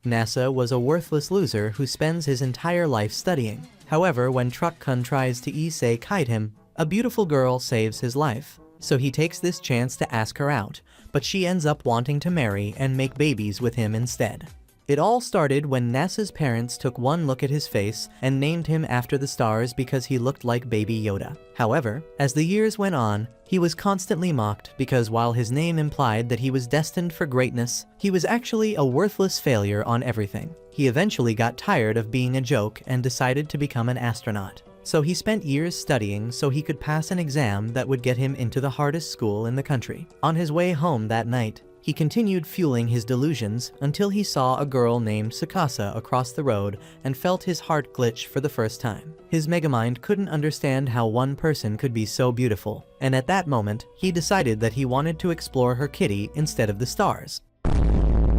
Nasa was a worthless loser who spends his entire life studying. However, when Truck-kun tries to Issei kite him, a beautiful girl saves his life. So he takes this chance to ask her out, but she ends up wanting to marry and make babies with him instead. It all started when Nasa's parents took one look at his face and named him after the stars because he looked like Baby Yoda. However, as the years went on, he was constantly mocked because while his name implied that he was destined for greatness, he was actually a worthless failure on everything. He eventually got tired of being a joke and decided to become an astronaut. So he spent years studying so he could pass an exam that would get him into the hardest school in the country. On his way home that night, he continued fueling his delusions until he saw a girl named Tsukasa across the road and felt his heart glitch for the first time. His megamind couldn't understand how one person could be so beautiful, and at that moment, he decided that he wanted to explore her kitty instead of the stars.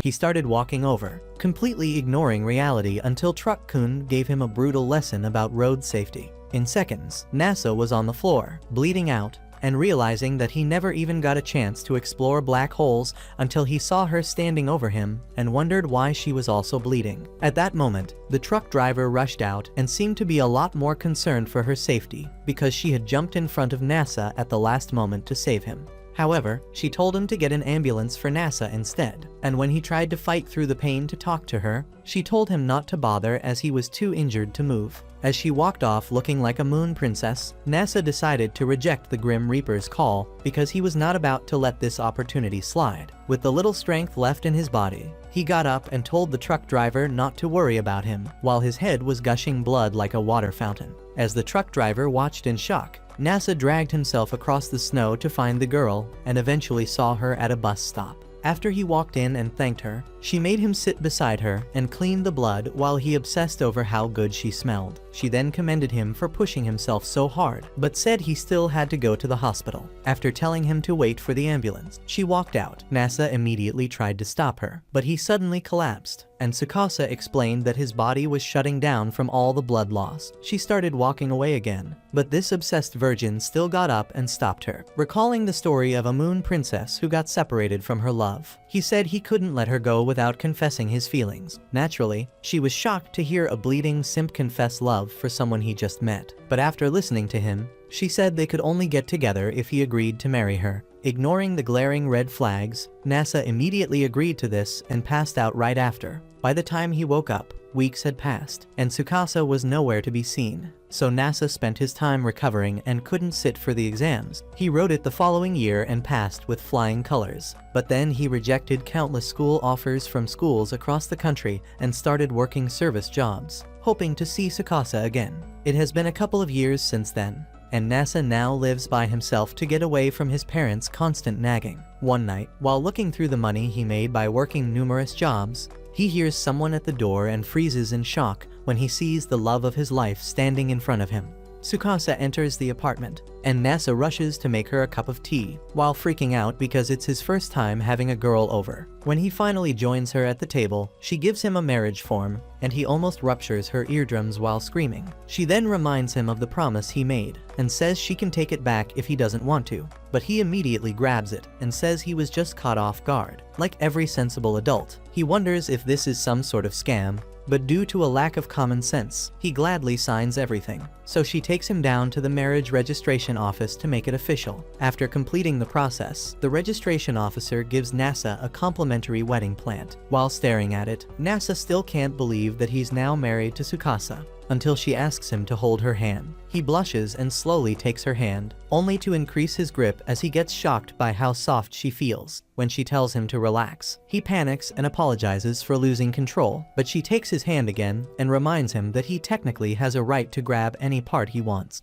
He started walking over, completely ignoring reality until Truck-kun gave him a brutal lesson about road safety. In seconds, Nasa was on the floor, bleeding out, and realizing that he never even got a chance to explore black holes until he saw her standing over him and wondered why she was also bleeding. At that moment, the truck driver rushed out and seemed to be a lot more concerned for her safety because she had jumped in front of Nasa at the last moment to save him. However, she told him to get an ambulance for Nasa instead, and when he tried to fight through the pain to talk to her, she told him not to bother as he was too injured to move. As she walked off looking like a moon princess, Nasa decided to reject the Grim Reaper's call because he was not about to let this opportunity slide. With the little strength left in his body, he got up and told the truck driver not to worry about him, while his head was gushing blood like a water fountain. As the truck driver watched in shock, Nasa dragged himself across the snow to find the girl and eventually saw her at a bus stop. After he walked in and thanked her, she made him sit beside her and cleaned the blood while he obsessed over how good she smelled. She then commended him for pushing himself so hard, but said he still had to go to the hospital. After telling him to wait for the ambulance, she walked out. Nasa immediately tried to stop her, but he suddenly collapsed, and Tsukasa explained that his body was shutting down from all the blood loss. She started walking away again, but this obsessed virgin still got up and stopped her, recalling the story of a moon princess who got separated from her love. He said he couldn't let her go without confessing his feelings. Naturally, she was shocked to hear a bleeding simp confess love for someone he just met, but after listening to him, she said they could only get together if he agreed to marry her. Ignoring the glaring red flags, Nasa immediately agreed to this and passed out right after. By the time he woke up, weeks had passed, and Tsukasa was nowhere to be seen. So Nasa spent his time recovering and couldn't sit for the exams. He wrote it the following year and passed with flying colors. But then he rejected countless school offers from schools across the country and started working service jobs, hoping to see Tsukasa again. It has been a couple of years since then, and Nasa now lives by himself to get away from his parents' constant nagging. One night, while looking through the money he made by working numerous jobs, he hears someone at the door and freezes in shock when he sees the love of his life standing in front of him. Tsukasa enters the apartment, and Nasa rushes to make her a cup of tea, while freaking out because it's his first time having a girl over. When he finally joins her at the table, she gives him a marriage form, and he almost ruptures her eardrums while screaming. She then reminds him of the promise he made, and says she can take it back if he doesn't want to, but he immediately grabs it and says he was just caught off guard. Like every sensible adult, he wonders if this is some sort of scam, but due to a lack of common sense, he gladly signs everything. So she takes him down to the marriage registration office to make it official. After completing the process, the registration officer gives Nasa a complimentary wedding plant. While staring at it, Nasa still can't believe that he's now married to Tsukasa, until she asks him to hold her hand. He blushes and slowly takes her hand, only to increase his grip as he gets shocked by how soft she feels. When she tells him to relax, he panics and apologizes for losing control, but she takes his hand again and reminds him that he technically has a right to grab any part he wants.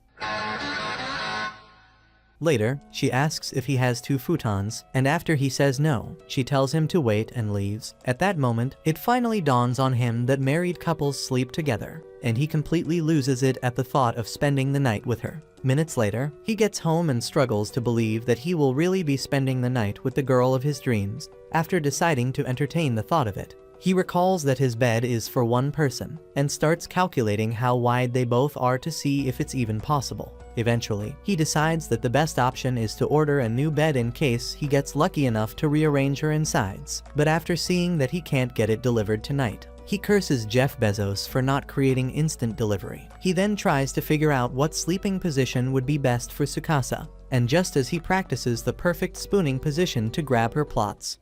Later, she asks if he has 2 futons, and after he says no, she tells him to wait and leaves. At that moment, it finally dawns on him that married couples sleep together, and he completely loses it at the thought of spending the night with her. Minutes later, he gets home and struggles to believe that he will really be spending the night with the girl of his dreams. After deciding to entertain the thought of it, He recalls that his bed is for one person and starts calculating how wide they both are to see if it's even possible. Eventually, he decides that the best option is to order a new bed in case he gets lucky enough to rearrange her insides, but after seeing that he can't get it delivered tonight, he curses Jeff Bezos for not creating instant delivery. He then tries to figure out what sleeping position would be best for Tsukasa, and just as he practices the perfect spooning position to grab her plots,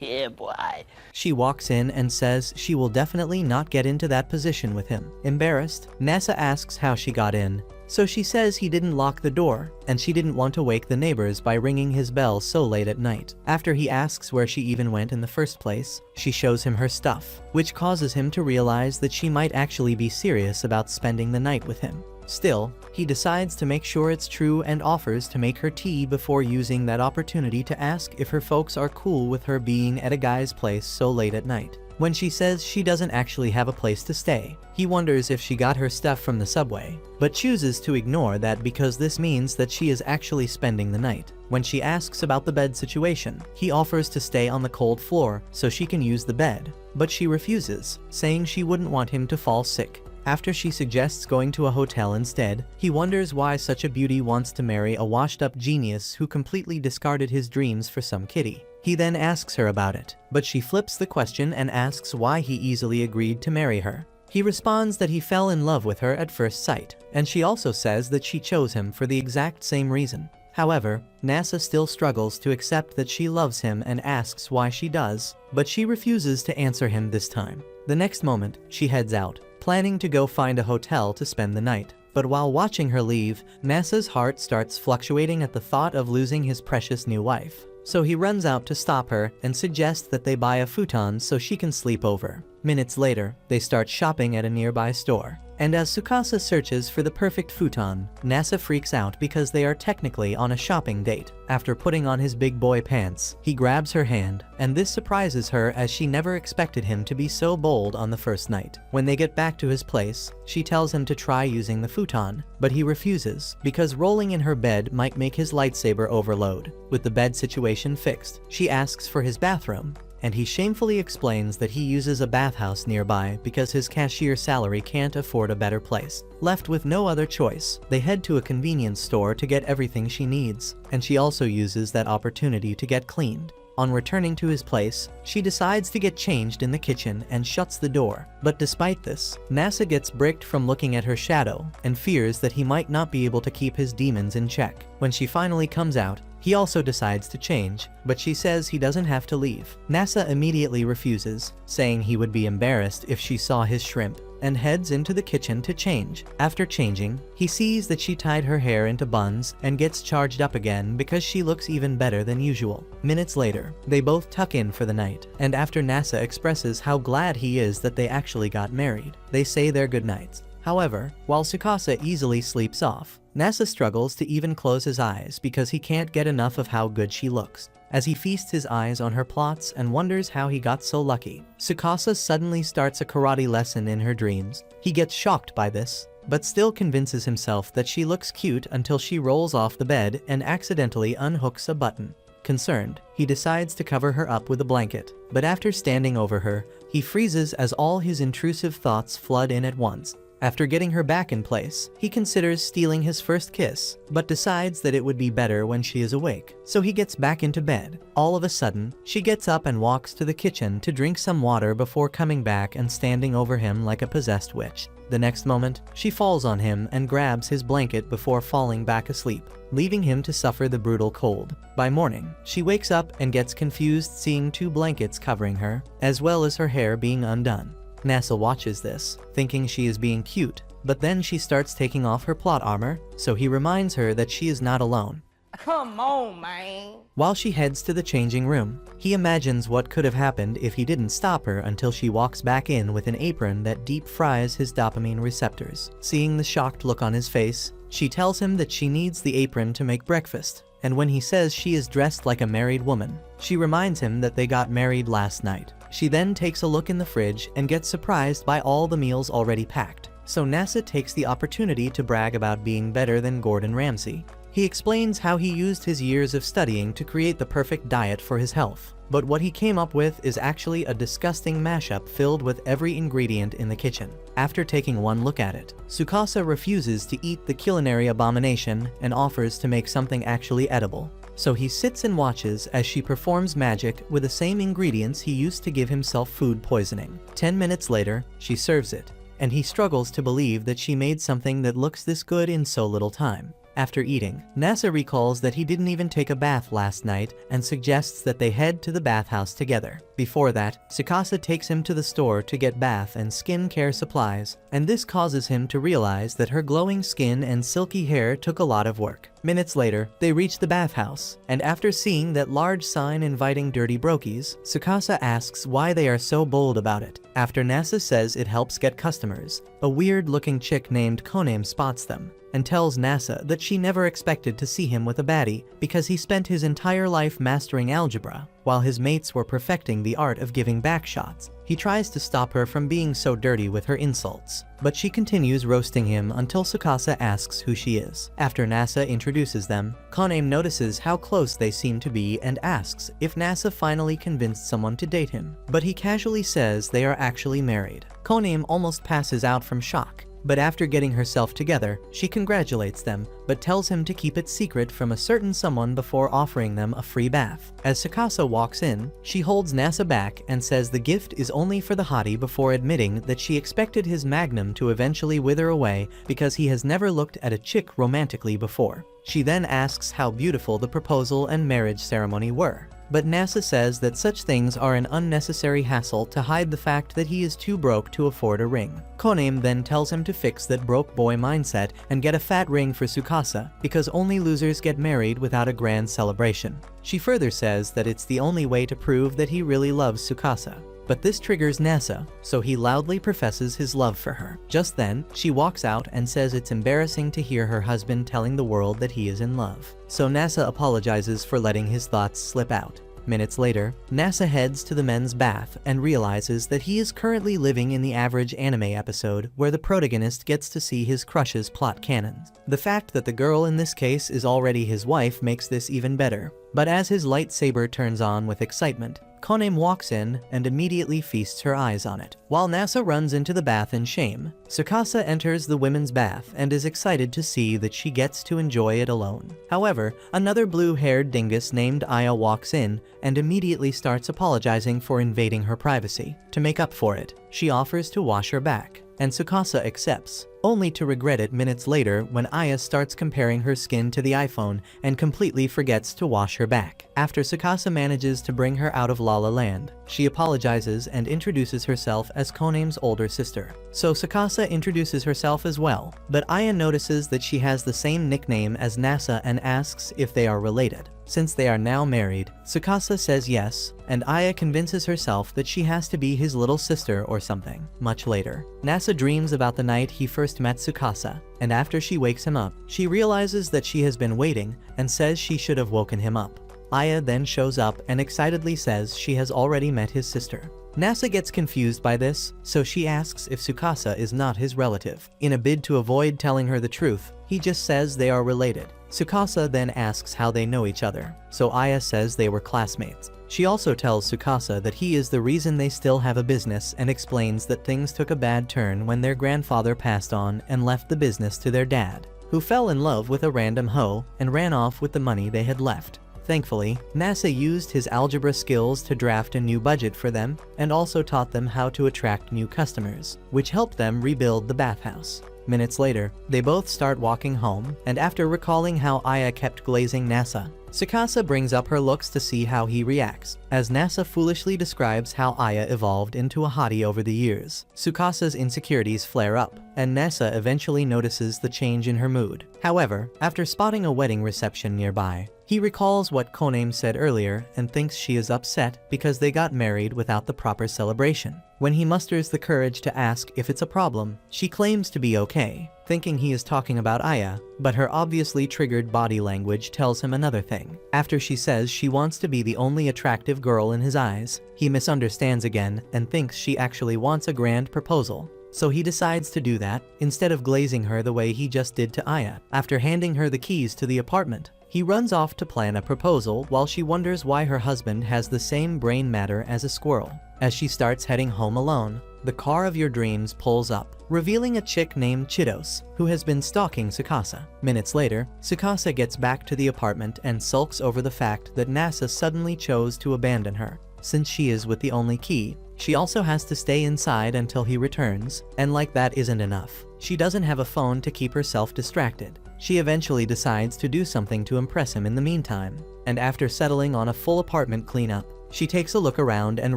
Yeah, boy. she walks in and says she will definitely not get into that position with him. Embarrassed, NASA asks how she got in, so she says he didn't lock the door, and she didn't want to wake the neighbors by ringing his bell so late at night. After he asks where she even went in the first place, she shows him her stuff, which causes him to realize that she might actually be serious about spending the night with him. Still, he decides to make sure it's true and offers to make her tea before using that opportunity to ask if her folks are cool with her being at a guy's place so late at night. When she says she doesn't actually have a place to stay, he wonders if she got her stuff from the subway, but chooses to ignore that because this means that she is actually spending the night. When she asks about the bed situation, he offers to stay on the cold floor so she can use the bed, but she refuses, saying she wouldn't want him to fall sick. After she suggests going to a hotel instead, he wonders why such a beauty wants to marry a washed-up genius who completely discarded his dreams for some kitty. He then asks her about it, but she flips the question and asks why he easily agreed to marry her. He responds that he fell in love with her at first sight, and she also says that she chose him for the exact same reason. However, NASA still struggles to accept that she loves him and asks why she does, but she refuses to answer him this time. The next moment, she heads out, planning to go find a hotel to spend the night. But while watching her leave, NASA's heart starts fluctuating at the thought of losing his precious new wife. So he runs out to stop her and suggests that they buy a futon so she can sleep over. Minutes later, they start shopping at a nearby store. And as Tsukasa searches for the perfect futon, NASA freaks out because they are technically on a shopping date. After putting on his big boy pants, he grabs her hand, and this surprises her as she never expected him to be so bold on the first night. When they get back to his place, she tells him to try using the futon, but he refuses because rolling in her bed might make his lightsaber overload. With the bed situation fixed, she asks for his bathroom, and he shamefully explains that he uses a bathhouse nearby because his cashier salary can't afford a better place. Left with no other choice, they head to a convenience store to get everything she needs, and she also uses that opportunity to get cleaned. On returning to his place, she decides to get changed in the kitchen and shuts the door. But despite this, NASA gets bricked from looking at her shadow and fears that he might not be able to keep his demons in check. When she finally comes out, he also decides to change, but she says he doesn't have to leave. NASA immediately refuses, saying he would be embarrassed if she saw his shrimp, and heads into the kitchen to change. After changing, he sees that she tied her hair into buns and gets charged up again because she looks even better than usual. Minutes later, they both tuck in for the night, and after NASA expresses how glad he is that they actually got married, they say their goodnights. However, while Tsukasa easily sleeps off, NASA struggles to even close his eyes because he can't get enough of how good she looks. As he feasts his eyes on her plots and wonders how he got so lucky, Tsukasa suddenly starts a karate lesson in her dreams. He gets shocked by this, but still convinces himself that she looks cute until she rolls off the bed and accidentally unhooks a button. Concerned, he decides to cover her up with a blanket, but after standing over her, he freezes as all his intrusive thoughts flood in at once. After getting her back in place, he considers stealing his first kiss, but decides that it would be better when she is awake. So he gets back into bed. All of a sudden, she gets up and walks to the kitchen to drink some water before coming back and standing over him like a possessed witch. The next moment, she falls on him and grabs his blanket before falling back asleep, leaving him to suffer the brutal cold. By morning, she wakes up and gets confused seeing two blankets covering her, as well as her hair being undone. NASA watches this, thinking she is being cute, but then she starts taking off her plot armor, so he reminds her that she is not alone. Come on, man. While she heads to the changing room, he imagines what could have happened if he didn't stop her until she walks back in with an apron that deep fries his dopamine receptors. Seeing the shocked look on his face, she tells him that she needs the apron to make breakfast, and when he says she is dressed like a married woman, she reminds him that they got married last night. She then takes a look in the fridge and gets surprised by all the meals already packed. So NASA takes the opportunity to brag about being better than Gordon Ramsay. He explains how he used his years of studying to create the perfect diet for his health. But what he came up with is actually a disgusting mashup filled with every ingredient in the kitchen. After taking one look at it, Tsukasa refuses to eat the culinary abomination and offers to make something actually edible. So he sits and watches as she performs magic with the same ingredients he used to give himself food poisoning. 10 minutes later, she serves it, and he struggles to believe that she made something that looks this good in so little time. After eating, Nasa recalls that he didn't even take a bath last night and suggests that they head to the bathhouse together. Before that, Tsukasa takes him to the store to get bath and skin care supplies, and this causes him to realize that her glowing skin and silky hair took a lot of work. Minutes later, they reach the bathhouse, and after seeing that large sign inviting dirty brokies, Tsukasa asks why they are so bold about it. After Nasa says it helps get customers, a weird-looking chick named Koname spots them and tells Nasa that she never expected to see him with a baddie because he spent his entire life mastering algebra, while his mates were perfecting the art of giving back shots. He tries to stop her from being so dirty with her insults, but she continues roasting him until Tsukasa asks who she is. After Nasa introduces them, Koname notices how close they seem to be and asks if Nasa finally convinced someone to date him, but he casually says they are actually married. Koname almost passes out from shock, but after getting herself together, she congratulates them, but tells him to keep it secret from a certain someone before offering them a free bath. As Tsukasa walks in, she holds Nasa back and says the gift is only for the hottie before admitting that she expected his magnum to eventually wither away because he has never looked at a chick romantically before. She then asks how beautiful the proposal and marriage ceremony were. But Nasa says that such things are an unnecessary hassle to hide the fact that he is too broke to afford a ring. Koname then tells him to fix that broke boy mindset and get a fat ring for Tsukasa because only losers get married without a grand celebration. She further says that it's the only way to prove that he really loves Tsukasa. But this triggers Nasa, so he loudly professes his love for her. Just then, she walks out and says it's embarrassing to hear her husband telling the world that he is in love. So Nasa apologizes for letting his thoughts slip out. Minutes later, Nasa heads to the men's bath and realizes that he is currently living in the average anime episode where the protagonist gets to see his crush's plot cannons. The fact that the girl in this case is already his wife makes this even better. But as his lightsaber turns on with excitement, Koname walks in and immediately feasts her eyes on it. While Nasa runs into the bath in shame, Tsukasa enters the women's bath and is excited to see that she gets to enjoy it alone. However, another blue-haired dingus named Aya walks in and immediately starts apologizing for invading her privacy. To make up for it, she offers to wash her back, and Tsukasa accepts, only to regret it minutes later when Aya starts comparing her skin to the iPhone and completely forgets to wash her back. After Tsukasa manages to bring her out of La La Land, she apologizes and introduces herself as Koname's older sister. So Tsukasa introduces herself as well, but Aya notices that she has the same nickname as Nasa and asks if they are related. Since they are now married, Tsukasa says yes, and Aya convinces herself that she has to be his little sister or something. Much later, Nasa dreams about the night he first met Tsukasa, and after she wakes him up, she realizes that she has been waiting and says she should have woken him up. Aya then shows up and excitedly says she has already met his sister. Nasa gets confused by this, so she asks if Tsukasa is not his relative. In a bid to avoid telling her the truth, he just says they are related. Tsukasa then asks how they know each other, so Aya says they were classmates. She also tells Tsukasa that he is the reason they still have a business and explains that things took a bad turn when their grandfather passed on and left the business to their dad, who fell in love with a random hoe and ran off with the money they had left. Thankfully, Nasa used his algebra skills to draft a new budget for them and also taught them how to attract new customers, which helped them rebuild the bathhouse. Minutes later, they both start walking home, and after recalling how Aya kept glazing Nasa, Tsukasa brings up her looks to see how he reacts, as Nasa foolishly describes how Aya evolved into a hottie over the years. Tsukasa's insecurities flare up, and Nasa eventually notices the change in her mood. However, after spotting a wedding reception nearby, he recalls what Koname said earlier and thinks she is upset because they got married without the proper celebration. When he musters the courage to ask if it's a problem, she claims to be okay, thinking he is talking about Aya, but her obviously triggered body language tells him another thing. After she says she wants to be the only attractive girl in his eyes, he misunderstands again and thinks she actually wants a grand proposal. So he decides to do that, instead of glazing her the way he just did to Aya. After handing her the keys to the apartment, He runs off to plan a proposal while she wonders why her husband has the same brain matter as a squirrel. As she starts heading home alone, the car of your dreams pulls up, revealing a chick named Chitos, who has been stalking Tsukasa. Minutes later, Tsukasa gets back to the apartment and sulks over the fact that Nasa suddenly chose to abandon her. Since she is with the only key, she also has to stay inside until he returns, and like that isn't enough, she doesn't have a phone to keep herself distracted. She eventually decides to do something to impress him in the meantime, and after settling on a full apartment cleanup, she takes a look around and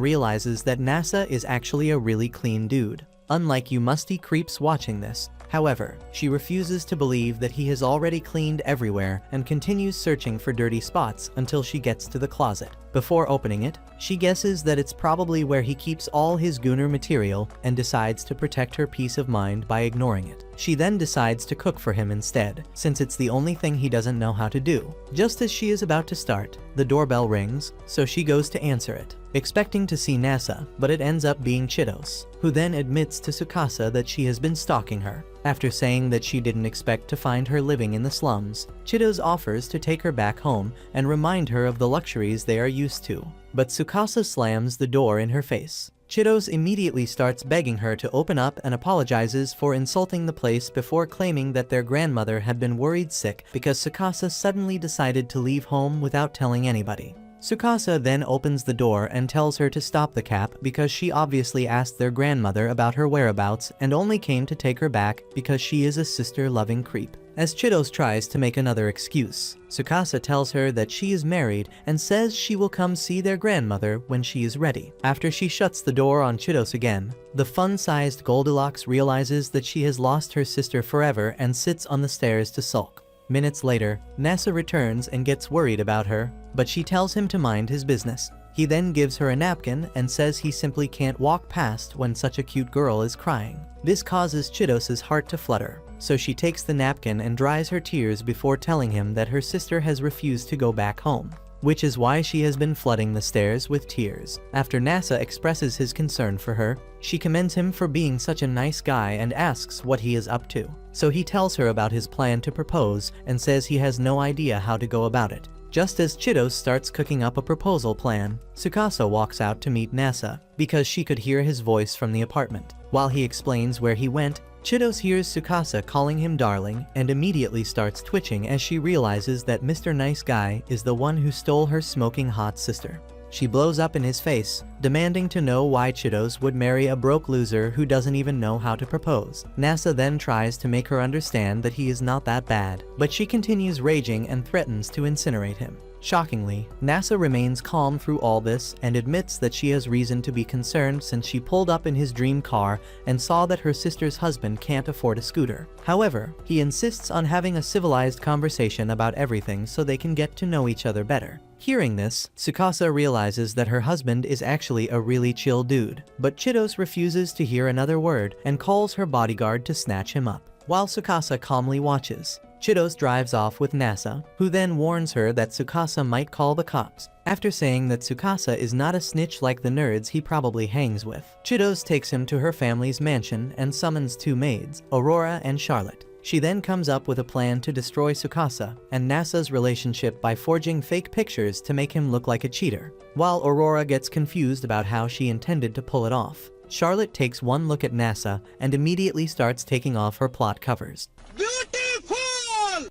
realizes that Nasa is actually a really clean dude. Unlike you musty creeps watching this, however, she refuses to believe that he has already cleaned everywhere and continues searching for dirty spots until she gets to the closet. Before opening it, she guesses that it's probably where he keeps all his Gunnar material and decides to protect her peace of mind by ignoring it. She then decides to cook for him instead, since it's the only thing he doesn't know how to do. Just as she is about to start, the doorbell rings, so she goes to answer it, expecting to see Nasa, but it ends up being Chitos, who then admits to Tsukasa that she has been stalking her. After saying that she didn't expect to find her living in the slums, Chitos offers to take her back home and remind her of the luxuries they are used to. But Tsukasa slams the door in her face. Chitos immediately starts begging her to open up and apologizes for insulting the place before claiming that their grandmother had been worried sick because Tsukasa suddenly decided to leave home without telling anybody. Tsukasa then opens the door and tells her to stop the cab because she obviously asked their grandmother about her whereabouts and only came to take her back because she is a sister-loving creep. As Chitos tries to make another excuse, Tsukasa tells her that she is married and says she will come see their grandmother when she is ready. After she shuts the door on Chitos again, the fun-sized Goldilocks realizes that she has lost her sister forever and sits on the stairs to sulk. Minutes later, Nasa returns and gets worried about her, but she tells him to mind his business. He then gives her a napkin and says he simply can't walk past when such a cute girl is crying. This causes Chitos's heart to flutter, so she takes the napkin and dries her tears before telling him that her sister has refused to go back home, which is why she has been flooding the stairs with tears. After Nasa expresses his concern for her, she commends him for being such a nice guy and asks what he is up to. So he tells her about his plan to propose and says he has no idea how to go about it. Just as Chitos starts cooking up a proposal plan, Tsukasa walks out to meet Nasa because she could hear his voice from the apartment. While he explains where he went, Chitos hears Tsukasa calling him darling and immediately starts twitching as she realizes that Mr. Nice Guy is the one who stole her smoking hot sister. She blows up in his face, demanding to know why Chitos would marry a broke loser who doesn't even know how to propose. Nasa then tries to make her understand that he is not that bad, but she continues raging and threatens to incinerate him. Shockingly, Nasa remains calm through all this and admits that she has reason to be concerned since she pulled up in his dream car and saw that her sister's husband can't afford a scooter. However, he insists on having a civilized conversation about everything so they can get to know each other better. Hearing this, Tsukasa realizes that her husband is actually a really chill dude, but Chitos refuses to hear another word and calls her bodyguard to snatch him up. While Tsukasa calmly watches, Chitos drives off with Nasa, who then warns her that Tsukasa might call the cops. After saying that Tsukasa is not a snitch like the nerds he probably hangs with, Chitos takes him to her family's mansion and summons two maids, Aurora and Charlotte. She then comes up with a plan to destroy Tsukasa and Nasa's relationship by forging fake pictures to make him look like a cheater. While Aurora gets confused about how she intended to pull it off, Charlotte takes one look at Nasa and immediately starts taking off her plot covers.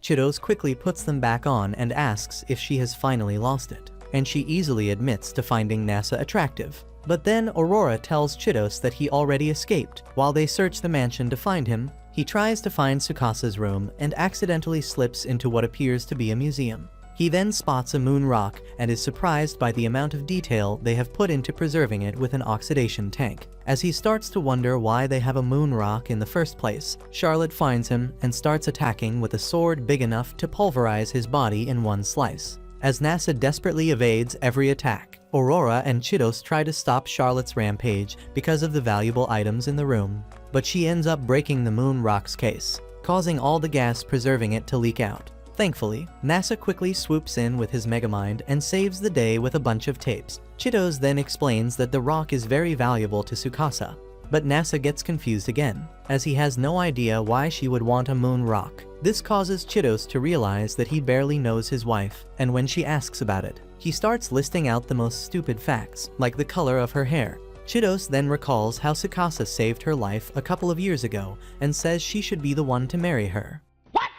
Chitos quickly puts them back on and asks if she has finally lost it, and she easily admits to finding Nasa attractive. But then Aurora tells Chitos that he already escaped. While they search the mansion to find him, he tries to find Tsukasa's room and accidentally slips into what appears to be a museum. He then spots a moon rock and is surprised by the amount of detail they have put into preserving it with an oxidation tank. As he starts to wonder why they have a moon rock in the first place, Charlotte finds him and starts attacking with a sword big enough to pulverize his body in one slice. As Nasa desperately evades every attack, Aurora and Chitos try to stop Charlotte's rampage because of the valuable items in the room, but she ends up breaking the moon rock's case, causing all the gas preserving it to leak out. Thankfully, Nasa quickly swoops in with his Megamind and saves the day with a bunch of tapes. Chitos then explains that the rock is very valuable to Tsukasa, but Nasa gets confused again, as he has no idea why she would want a moon rock. This causes Chidos to realize that he barely knows his wife, and when she asks about it, he starts listing out the most stupid facts, like the color of her hair. Chidos then recalls how Tsukasa saved her life a couple of years ago and says she should be the one to marry her. What?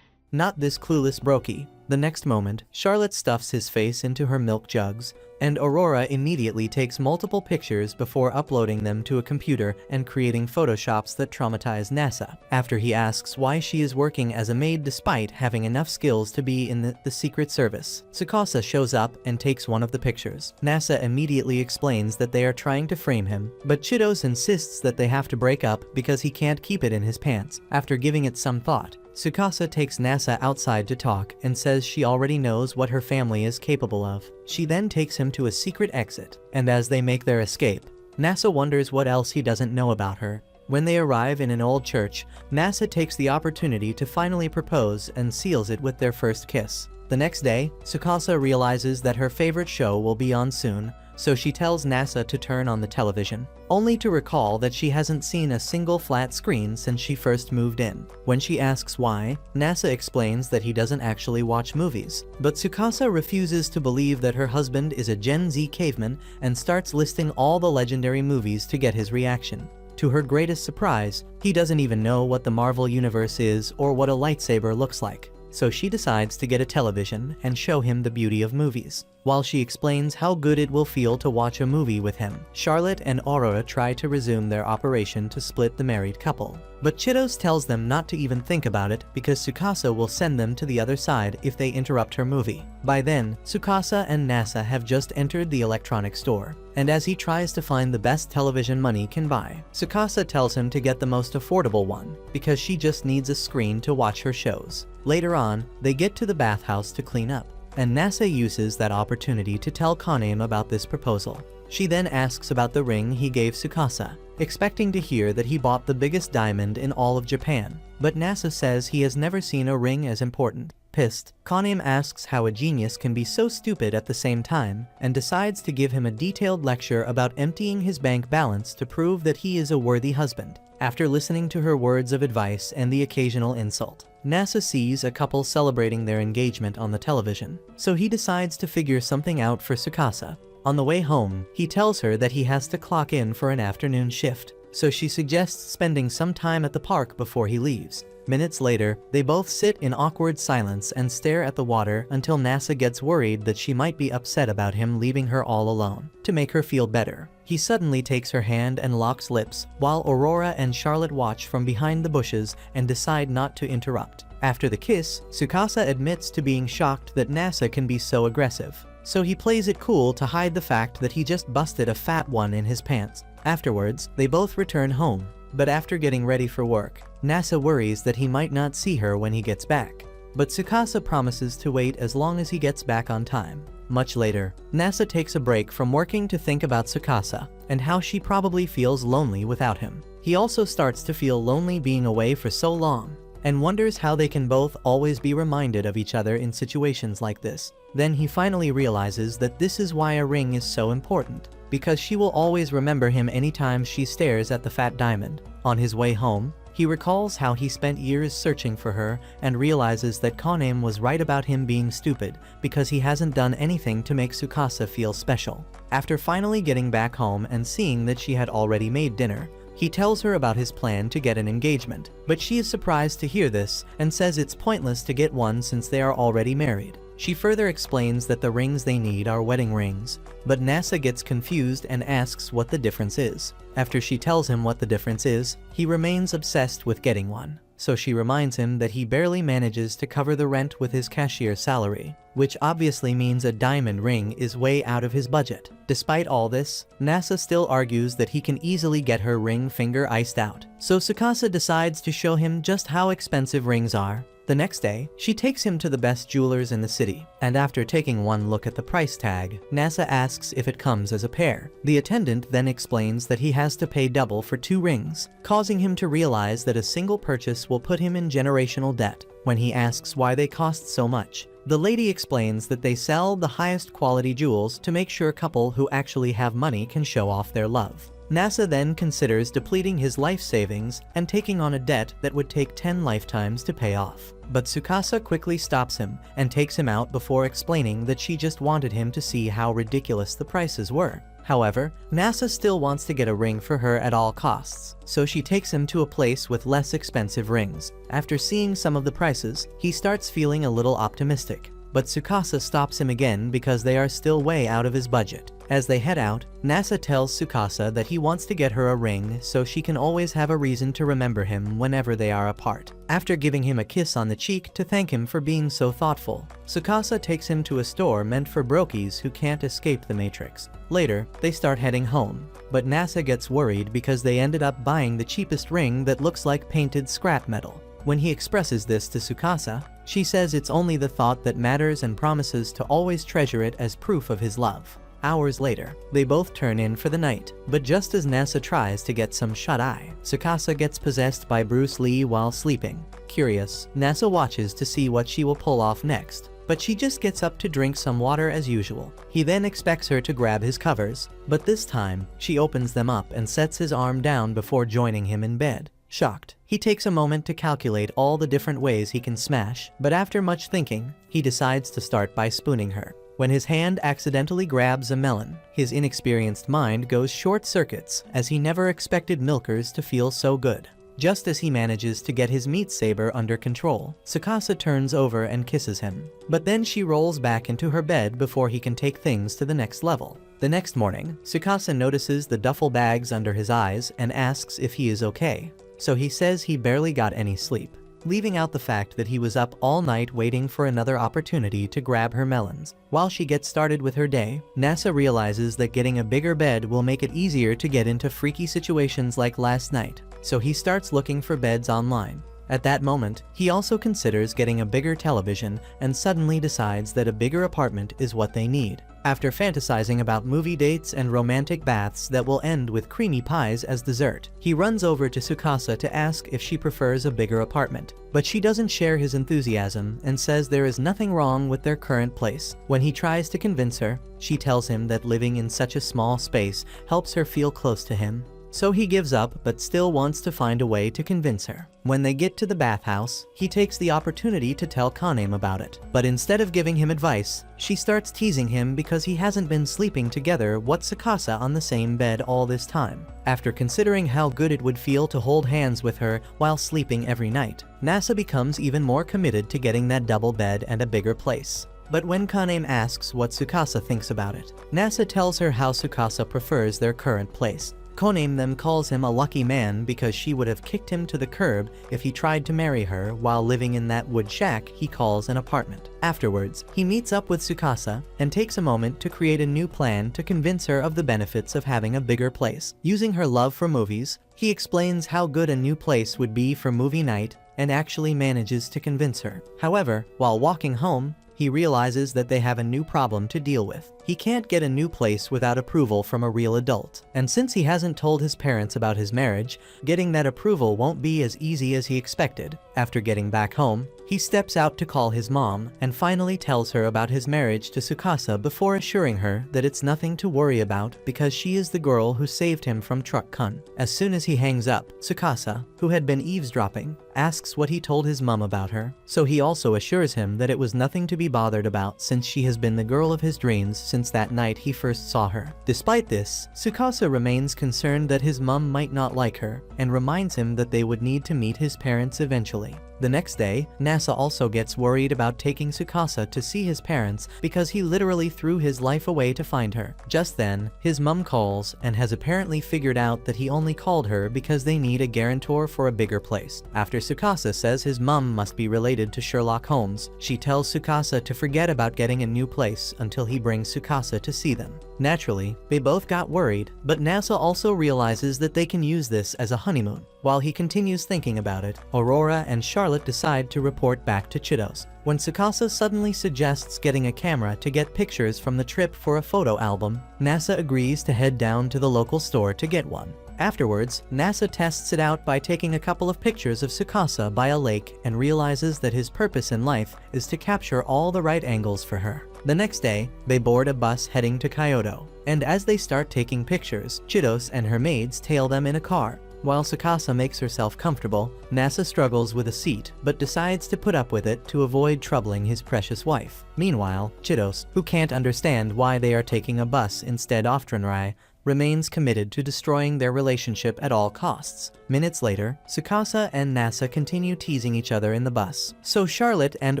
Not this clueless brokey. The next moment, Charlotte stuffs his face into her milk jugs, and Aurora immediately takes multiple pictures before uploading them to a computer and creating photoshops that traumatize Nasa. After he asks why she is working as a maid despite having enough skills to be in the Secret Service, Tsukasa shows up and takes one of the pictures. Nasa immediately explains that they are trying to frame him, but Chidos insists that they have to break up because he can't keep it in his pants. After giving it some thought, Tsukasa takes Nasa outside to talk and says she already knows what her family is capable of. She then takes him to a secret exit, and as they make their escape, Nasa wonders what else he doesn't know about her. When they arrive in an old church, Nasa takes the opportunity to finally propose and seals it with their first kiss. The next day, Tsukasa realizes that her favorite show will be on soon, so she tells Nasa to turn on the television, only to recall that she hasn't seen a single flat screen since she first moved in. When she asks why, Nasa explains that he doesn't actually watch movies, but Tsukasa refuses to believe that her husband is a Gen Z caveman and starts listing all the legendary movies to get his reaction. To her greatest surprise, he doesn't even know what the Marvel Universe is or what a lightsaber looks like. So she decides to get a television and show him the beauty of movies. While she explains how good it will feel to watch a movie with him, Charlotte and Aurora try to resume their operation to split the married couple. But Chidos tells them not to even think about it because Tsukasa will send them to the other side if they interrupt her movie. By then, Tsukasa and Nasa have just entered the electronics store, and as he tries to find the best television money can buy, Tsukasa tells him to get the most affordable one because she just needs a screen to watch her shows. Later on, they get to the bathhouse to clean up, and Nasa uses that opportunity to tell Kanem about this proposal. She then asks about the ring he gave Tsukasa, expecting to hear that he bought the biggest diamond in all of Japan, but Nasa says he has never seen a ring as important. Pissed, Kanem asks how a genius can be so stupid at the same time, and decides to give him a detailed lecture about emptying his bank balance to prove that he is a worthy husband. After listening to her words of advice and the occasional insult, Nasa sees a couple celebrating their engagement on the television, so he decides to figure something out for Tsukasa. On the way home, he tells her that he has to clock in for an afternoon shift, so she suggests spending some time at the park before he leaves. Minutes later, they both sit in awkward silence and stare at the water until Nasa gets worried that she might be upset about him leaving her all alone. To make her feel better, he suddenly takes her hand and locks lips, while Aurora and Charlotte watch from behind the bushes and decide not to interrupt. After the kiss, Tsukasa admits to being shocked that Nasa can be so aggressive, so he plays it cool to hide the fact that he just busted a fat one in his pants. Afterwards, they both return home, but after getting ready for work, Nasa worries that he might not see her when he gets back. But Tsukasa promises to wait as long as he gets back on time. Much later, Nasa takes a break from working to think about Tsukasa and how she probably feels lonely without him. He also starts to feel lonely being away for so long, and wonders how they can both always be reminded of each other in situations like this. Then he finally realizes that this is why a ring is so important, because she will always remember him anytime she stares at the fat diamond. On his way home, he recalls how he spent years searching for her and realizes that Kanem was right about him being stupid because he hasn't done anything to make Tsukasa feel special. After finally getting back home and seeing that she had already made dinner, he tells her about his plan to get an engagement, but she is surprised to hear this and says it's pointless to get one since they are already married. She further explains that the rings they need are wedding rings, but Nasa gets confused and asks what the difference is. After she tells him what the difference is, he remains obsessed with getting one, so she reminds him that he barely manages to cover the rent with his cashier's salary, which obviously means a diamond ring is way out of his budget. Despite all this, Nasa still argues that he can easily get her ring finger iced out, so Tsukasa decides to show him just how expensive rings are. The next day, she takes him to the best jewelers in the city, and after taking one look at the price tag, Nasa asks if it comes as a pair. The attendant then explains that he has to pay double for 2 rings, causing him to realize that a single purchase will put him in generational debt. When he asks why they cost so much, the lady explains that they sell the highest quality jewels to make sure a couple who actually have money can show off their love. Nasa then considers depleting his life savings and taking on a debt that would take 10 lifetimes to pay off. But Tsukasa quickly stops him and takes him out before explaining that she just wanted him to see how ridiculous the prices were. However, Nasa still wants to get a ring for her at all costs, so she takes him to a place with less expensive rings. After seeing some of the prices, he starts feeling a little optimistic. But Tsukasa stops him again because they are still way out of his budget. As they head out, Nasa tells Tsukasa that he wants to get her a ring so she can always have a reason to remember him whenever they are apart. After giving him a kiss on the cheek to thank him for being so thoughtful, Tsukasa takes him to a store meant for brokies who can't escape the Matrix. Later, they start heading home, but Nasa gets worried because they ended up buying the cheapest ring that looks like painted scrap metal. When he expresses this to Tsukasa, she says it's only the thought that matters and promises to always treasure it as proof of his love. Hours later, they both turn in for the night, but just as Nasa tries to get some shut-eye, Tsukasa gets possessed by Bruce Lee while sleeping. Curious, Nasa watches to see what she will pull off next, but she just gets up to drink some water as usual. He then expects her to grab his covers, but this time, she opens them up and sets his arm down before joining him in bed. Shocked, he takes a moment to calculate all the different ways he can smash, but after much thinking, he decides to start by spooning her. When his hand accidentally grabs a melon, his inexperienced mind goes short circuits as he never expected milkers to feel so good. Just as he manages to get his meat saber under control, Tsukasa turns over and kisses him. But then she rolls back into her bed before he can take things to the next level. The next morning, Tsukasa notices the duffel bags under his eyes and asks if he is okay. So he says he barely got any sleep, leaving out the fact that he was up all night waiting for another opportunity to grab her melons. While she gets started with her day, Nasa realizes that getting a bigger bed will make it easier to get into freaky situations like last night, so he starts looking for beds online. At that moment, he also considers getting a bigger television and suddenly decides that a bigger apartment is what they need. After fantasizing about movie dates and romantic baths that will end with creamy pies as dessert, he runs over to Tsukasa to ask if she prefers a bigger apartment. But she doesn't share his enthusiasm and says there is nothing wrong with their current place. When he tries to convince her, she tells him that living in such a small space helps her feel close to him. So he gives up but still wants to find a way to convince her. When they get to the bathhouse, he takes the opportunity to tell Kanem about it. But instead of giving him advice, she starts teasing him because he hasn't been sleeping together with Tsukasa on the same bed all this time. After considering how good it would feel to hold hands with her while sleeping every night, Nasa becomes even more committed to getting that double bed and a bigger place. But when Kanem asks what Tsukasa thinks about it, Nasa tells her how Tsukasa prefers their current place. Kanem then calls him a lucky man because she would have kicked him to the curb if he tried to marry her while living in that wood shack he calls an apartment. Afterwards, he meets up with Tsukasa and takes a moment to create a new plan to convince her of the benefits of having a bigger place. Using her love for movies, he explains how good a new place would be for movie night and actually manages to convince her. However, while walking home, he realizes that they have a new problem to deal with. He can't get a new place without approval from a real adult. And since he hasn't told his parents about his marriage, getting that approval won't be as easy as he expected. After getting back home, he steps out to call his mom and finally tells her about his marriage to Tsukasa before assuring her that it's nothing to worry about because she is the girl who saved him from Truck-kun. As soon as he hangs up, Tsukasa, who had been eavesdropping, asks what he told his mom about her, so he also assures him that it was nothing to be bothered about since she has been the girl of his dreams since that night he first saw her. Despite this, Tsukasa remains concerned that his mom might not like her and reminds him that they would need to meet his parents eventually. The next day, Nasa also gets worried about taking Tsukasa to see his parents because he literally threw his life away to find her. Just then, his mom calls and has apparently figured out that he only called her because they need a guarantor for a bigger place. After Tsukasa says his mom must be related to Sherlock Holmes, she tells Tsukasa to forget about getting a new place until he brings Tsukasa to see them. Naturally, they both got worried, but Nasa also realizes that they can use this as a honeymoon. While he continues thinking about it, Aurora and Charlotte decide to report back to Chitos. When Tsukasa suddenly suggests getting a camera to get pictures from the trip for a photo album, Nasa agrees to head down to the local store to get one. Afterwards, Nasa tests it out by taking a couple of pictures of Tsukasa by a lake and realizes that his purpose in life is to capture all the right angles for her. The next day, they board a bus heading to Kyoto, and as they start taking pictures, Chidos and her maids tail them in a car. While Tsukasa makes herself comfortable, Nasa struggles with a seat but decides to put up with it to avoid troubling his precious wife. Meanwhile, Chidos, who can't understand why they are taking a bus instead of Offenrai, remains committed to destroying their relationship at all costs. Minutes later, Tsukasa and Nasa continue teasing each other in the bus. So Charlotte and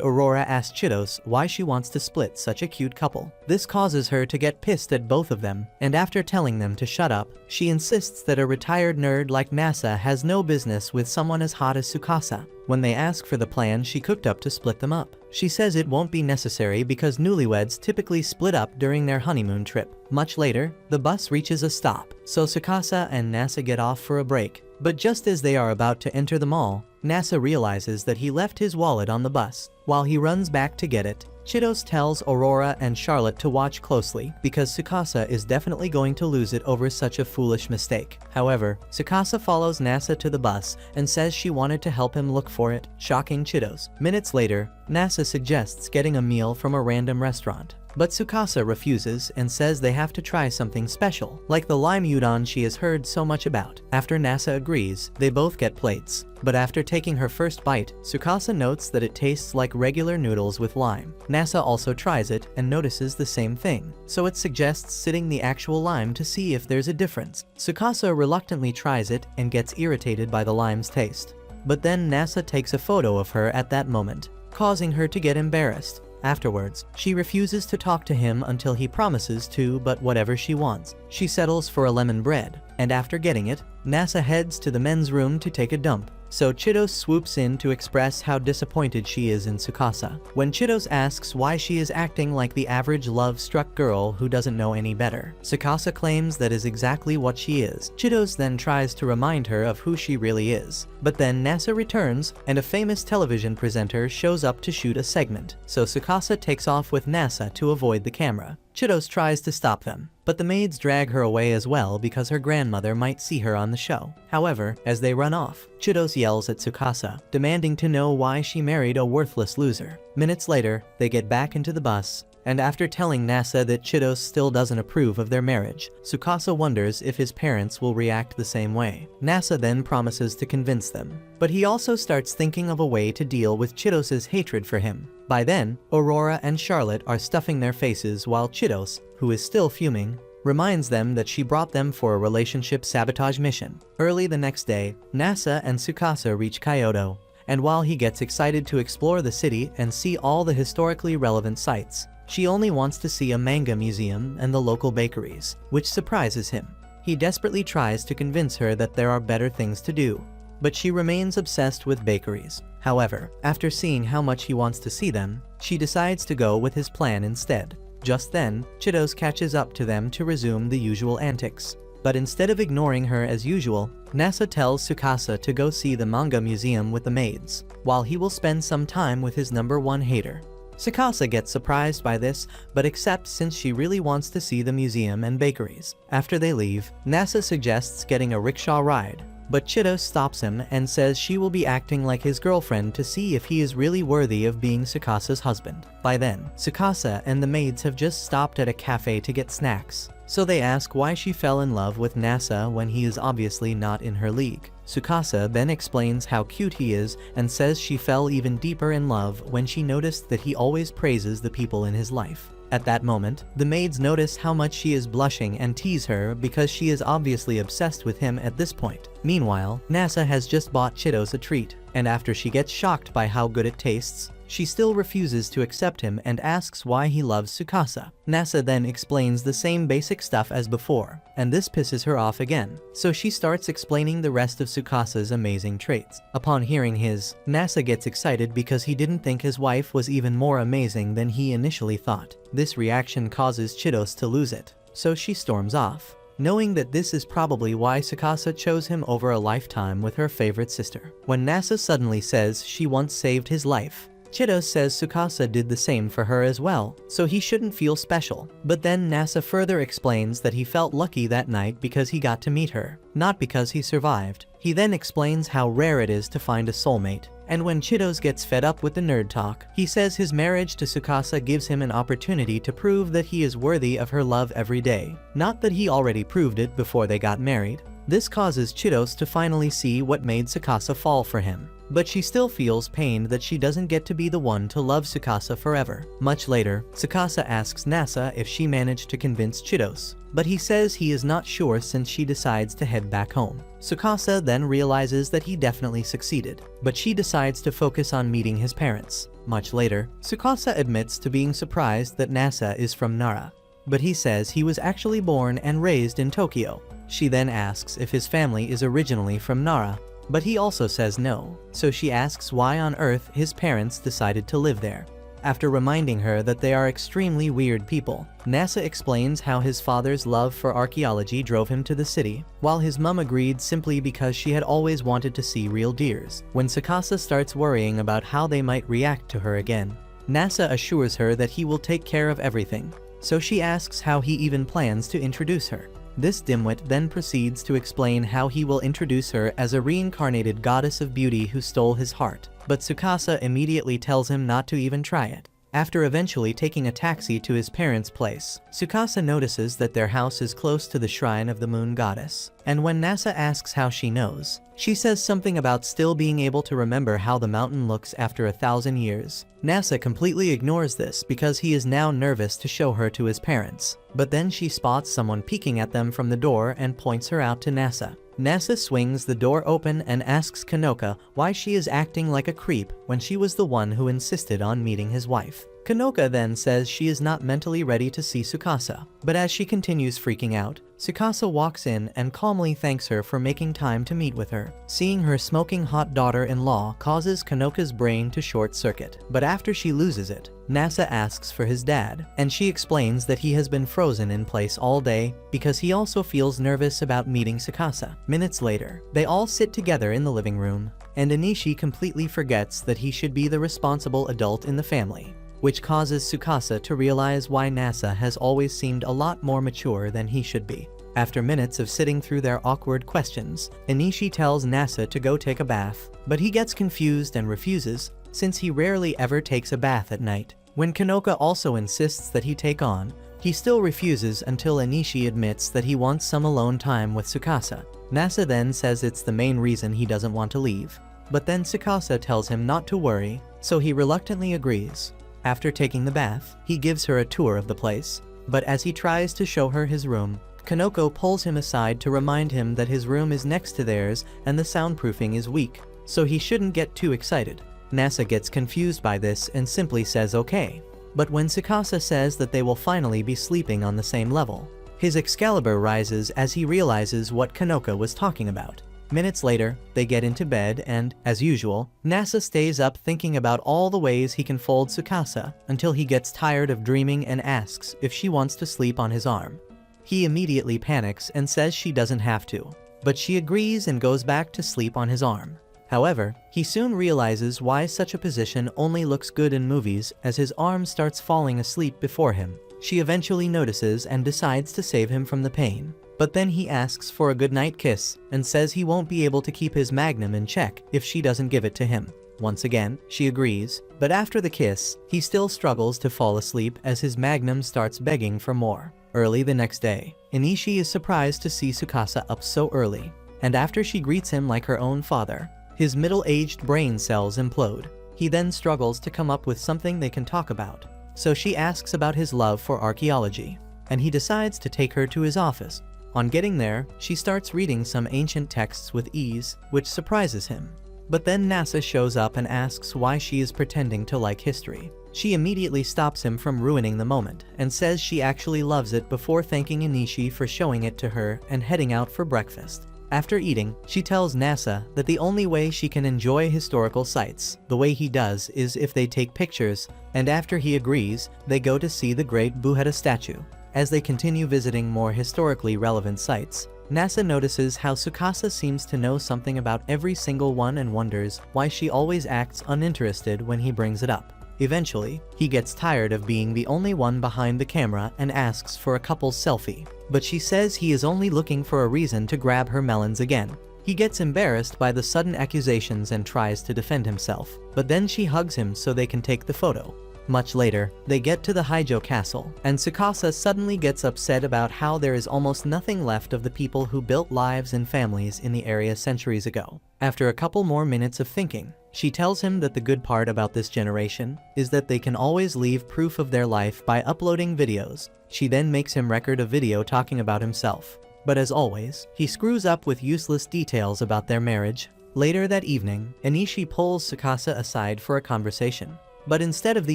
Aurora ask Chidos why she wants to split such a cute couple. This causes her to get pissed at both of them, and after telling them to shut up, she insists that a retired nerd like Nasa has no business with someone as hot as Tsukasa. When they ask for the plan she cooked up to split them up, she says it won't be necessary because newlyweds typically split up during their honeymoon trip. Much later, the bus reaches a stop, so Tsukasa and Nasa get off for a break. But just as they are about to enter the mall, Nasa realizes that he left his wallet on the bus. While he runs back to get it, Chidos tells Aurora and Charlotte to watch closely because Tsukasa is definitely going to lose it over such a foolish mistake. However, Tsukasa follows Nasa to the bus and says she wanted to help him look for it, shocking Chidos. Minutes later, Nasa suggests getting a meal from a random restaurant. But Tsukasa refuses and says they have to try something special, like the lime udon she has heard so much about. After Nasa agrees, they both get plates. But after taking her first bite, Tsukasa notes that it tastes like regular noodles with lime. Nasa also tries it and notices the same thing, so it suggests sitting the actual lime to see if there's a difference. Tsukasa reluctantly tries it and gets irritated by the lime's taste. But then Nasa takes a photo of her at that moment, causing her to get embarrassed. Afterwards, she refuses to talk to him until he promises to, but whatever she wants. She settles for a lemon bread, and after getting it, Nasa heads to the men's room to take a dump. So Chidos swoops in to express how disappointed she is in Tsukasa. When Chidos asks why she is acting like the average love-struck girl who doesn't know any better, Tsukasa claims that is exactly what she is. Chidos then tries to remind her of who she really is. But then Nasa returns, and a famous television presenter shows up to shoot a segment, so Tsukasa takes off with Nasa to avoid the camera. Chidos tries to stop them, but the maids drag her away as well because her grandmother might see her on the show. However, as they run off, Chidos yells at Tsukasa, demanding to know why she married a worthless loser. Minutes later, they get back into the bus, and after telling Nasa that Chidos still doesn't approve of their marriage, Tsukasa wonders if his parents will react the same way. Nasa then promises to convince them, but he also starts thinking of a way to deal with Chidos' hatred for him. By then, Aurora and Charlotte are stuffing their faces while Chidos, who is still fuming, reminds them that she brought them for a relationship sabotage mission. Early the next day, Nasa and Tsukasa reach Kyoto, and while he gets excited to explore the city and see all the historically relevant sites, she only wants to see a manga museum and the local bakeries, which surprises him. He desperately tries to convince her that there are better things to do, but she remains obsessed with bakeries. However, after seeing how much he wants to see them, she decides to go with his plan instead. Just then, Chidos catches up to them to resume the usual antics. But instead of ignoring her as usual, Nasa tells Tsukasa to go see the manga museum with the maids, while he will spend some time with his #1 hater. Tsukasa gets surprised by this, but accepts since she really wants to see the museum and bakeries. After they leave, Nasa suggests getting a rickshaw ride, but Chidos stops him and says she will be acting like his girlfriend to see if he is really worthy of being Tsukasa's husband. By then, Tsukasa and the maids have just stopped at a cafe to get snacks, so they ask why she fell in love with Nasa when he is obviously not in her league. Tsukasa then explains how cute he is and says she fell even deeper in love when she noticed that he always praises the people in his life. At that moment, the maids notice how much she is blushing and tease her because she is obviously obsessed with him at this point. Meanwhile, Nasa has just bought Chidos a treat, and after she gets shocked by how good it tastes, she still refuses to accept him and asks why he loves Tsukasa. Nasa then explains the same basic stuff as before, and this pisses her off again, so she starts explaining the rest of Tsukasa's amazing traits. Upon hearing his, Nasa gets excited because he didn't think his wife was even more amazing than he initially thought. This reaction causes Chidos to lose it, so she storms off, knowing that this is probably why Tsukasa chose him over a lifetime with her favorite sister. When Nasa suddenly says she once saved his life, Chidos says Tsukasa did the same for her as well, so he shouldn't feel special. But then Nasa further explains that he felt lucky that night because he got to meet her, not because he survived. He then explains how rare it is to find a soulmate, And when Chitose gets fed up with the nerd talk, he says his marriage to Tsukasa gives him an opportunity to prove that he is worthy of her love every day. Not that he already proved it before they got married. This causes Chitose to finally see what made Tsukasa fall for him. But she still feels pained that she doesn't get to be the one to love Tsukasa forever. Much later, Tsukasa asks Nasa if she managed to convince Chitose, but he says he is not sure since she decides to head back home. Tsukasa then realizes that he definitely succeeded, but she decides to focus on meeting his parents. Much later, Tsukasa admits to being surprised that Nasa is from Nara, but he says he was actually born and raised in Tokyo. She then asks if his family is originally from Nara, but he also says no, so she asks why on earth his parents decided to live there. After reminding her that they are extremely weird people, Nasa explains how his father's love for archaeology drove him to the city, while his mum agreed simply because she had always wanted to see real deers. When Tsukasa starts worrying about how they might react to her again, Nasa assures her that he will take care of everything, so she asks how he even plans to introduce her. This dimwit then proceeds to explain how he will introduce her as a reincarnated goddess of beauty who stole his heart, but Tsukasa immediately tells him not to even try it. After eventually taking a taxi to his parents' place, Tsukasa notices that their house is close to the shrine of the moon goddess, and when Nasa asks how she knows, she says something about still being able to remember how the mountain looks after 1,000 years. Nasa completely ignores this because he is now nervous to show her to his parents, but then she spots someone peeking at them from the door and points her out to Nasa. Nasa swings the door open and asks Kanoka why she is acting like a creep when she was the one who insisted on meeting his wife. Kanoka then says she is not mentally ready to see Tsukasa, but as she continues freaking out, Tsukasa walks in and calmly thanks her for making time to meet with her. Seeing her smoking hot daughter-in-law causes Kanoka's brain to short-circuit, but after she loses it, Nasa asks for his dad, and she explains that he has been frozen in place all day because he also feels nervous about meeting Tsukasa. Minutes later, they all sit together in the living room, and Anishi completely forgets that he should be the responsible adult in the family, which causes Tsukasa to realize why Nasa has always seemed a lot more mature than he should be. After minutes of sitting through their awkward questions, Anishi tells Nasa to go take a bath, but he gets confused and refuses, since he rarely ever takes a bath at night. When Kanoka also insists that he take on, he still refuses until Anishi admits that he wants some alone time with Tsukasa. Nasa then says it's the main reason he doesn't want to leave, but then Tsukasa tells him not to worry, so he reluctantly agrees. After taking the bath, he gives her a tour of the place, but as he tries to show her his room, Kanoko pulls him aside to remind him that his room is next to theirs and the soundproofing is weak, so he shouldn't get too excited. Nasa gets confused by this and simply says okay. But when Tsukasa says that they will finally be sleeping on the same level, his Excalibur rises as he realizes what Kanoka was talking about. Minutes later, they get into bed and, as usual, Nasa stays up thinking about all the ways he can fold Tsukasa until he gets tired of dreaming and asks if she wants to sleep on his arm. He immediately panics and says she doesn't have to, but she agrees and goes back to sleep on his arm. However, he soon realizes why such a position only looks good in movies as his arm starts falling asleep before him. She eventually notices and decides to save him from the pain. But then he asks for a goodnight kiss and says he won't be able to keep his magnum in check if she doesn't give it to him. Once again, she agrees, but after the kiss, he still struggles to fall asleep as his magnum starts begging for more. Early the next day, Anishi is surprised to see Tsukasa up so early, and after she greets him like her own father, his middle-aged brain cells implode. He then struggles to come up with something they can talk about, so she asks about his love for archaeology, and he decides to take her to his office. On getting there, she starts reading some ancient texts with ease, which surprises him. But then Nasa shows up and asks why she is pretending to like history. She immediately stops him from ruining the moment and says she actually loves it before thanking Anishi for showing it to her and heading out for breakfast. After eating, she tells Nasa that the only way she can enjoy historical sites the way he does is if they take pictures, and after he agrees, they go to see the great Buddha statue. As they continue visiting more historically relevant sites, Nasa notices how Tsukasa seems to know something about every single one and wonders why she always acts uninterested when he brings it up. Eventually, he gets tired of being the only one behind the camera and asks for a couple's selfie, but she says he is only looking for a reason to grab her melons again. He gets embarrassed by the sudden accusations and tries to defend himself, but then she hugs him so they can take the photo. Much later, they get to the Haijo castle, and Tsukasa suddenly gets upset about how there is almost nothing left of the people who built lives and families in the area centuries ago. After a couple more minutes of thinking, she tells him that the good part about this generation is that they can always leave proof of their life by uploading videos. She then makes him record a video talking about himself. But as always, he screws up with useless details about their marriage. Later that evening, Enishi pulls Tsukasa aside for a conversation. But instead of the